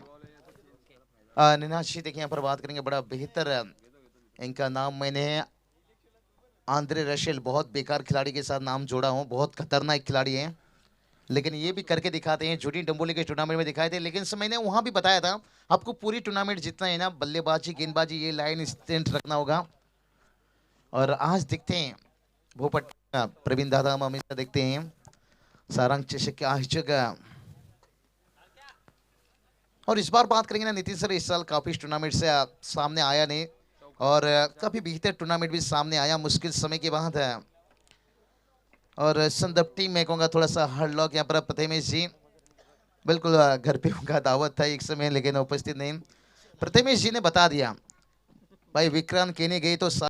निनाद जी देखिए यहाँ पर बात करेंगे, बड़ा बेहतर इनका नाम मैंने आंद्रे रशेल, बहुत बेकार खिलाड़ी के साथ नाम जोड़ा हूँ, बहुत खतरनाक खिलाड़ी हैं, लेकिन ये भी करके दिखाते हैं। जूडी डंबोली के टूर्नामेंट में दिखाए थे, लेकिन मैंने वहाँ भी बताया था आपको पूरी टूर्नामेंट जितना है ना, बल्लेबाजी गेंदबाजी ये लाइन स्ट्रेंथ रखना होगा। और आज दिखते हैं भोपट प्रवीण दादा, हम हमेशा देखते हैं सारंग चषक के आयोजक। और इस बार बात करेंगे ना, नितिन सर इस साल काफी टूर्नामेंट से सामने आया नहीं, और काफी बेहतर टूर्नामेंट भी सामने आया मुश्किल समय के बाद है। और संदर्भ टीम में कहूँगा थोड़ा सा हर लोग यहाँ पर प्रथमेश जी, बिल्कुल घर पे उनका दावत था एक समय, लेकिन उपस्थित नहीं। प्रथमेश जी ने बता दिया भाई विक्रांत केनी गई तो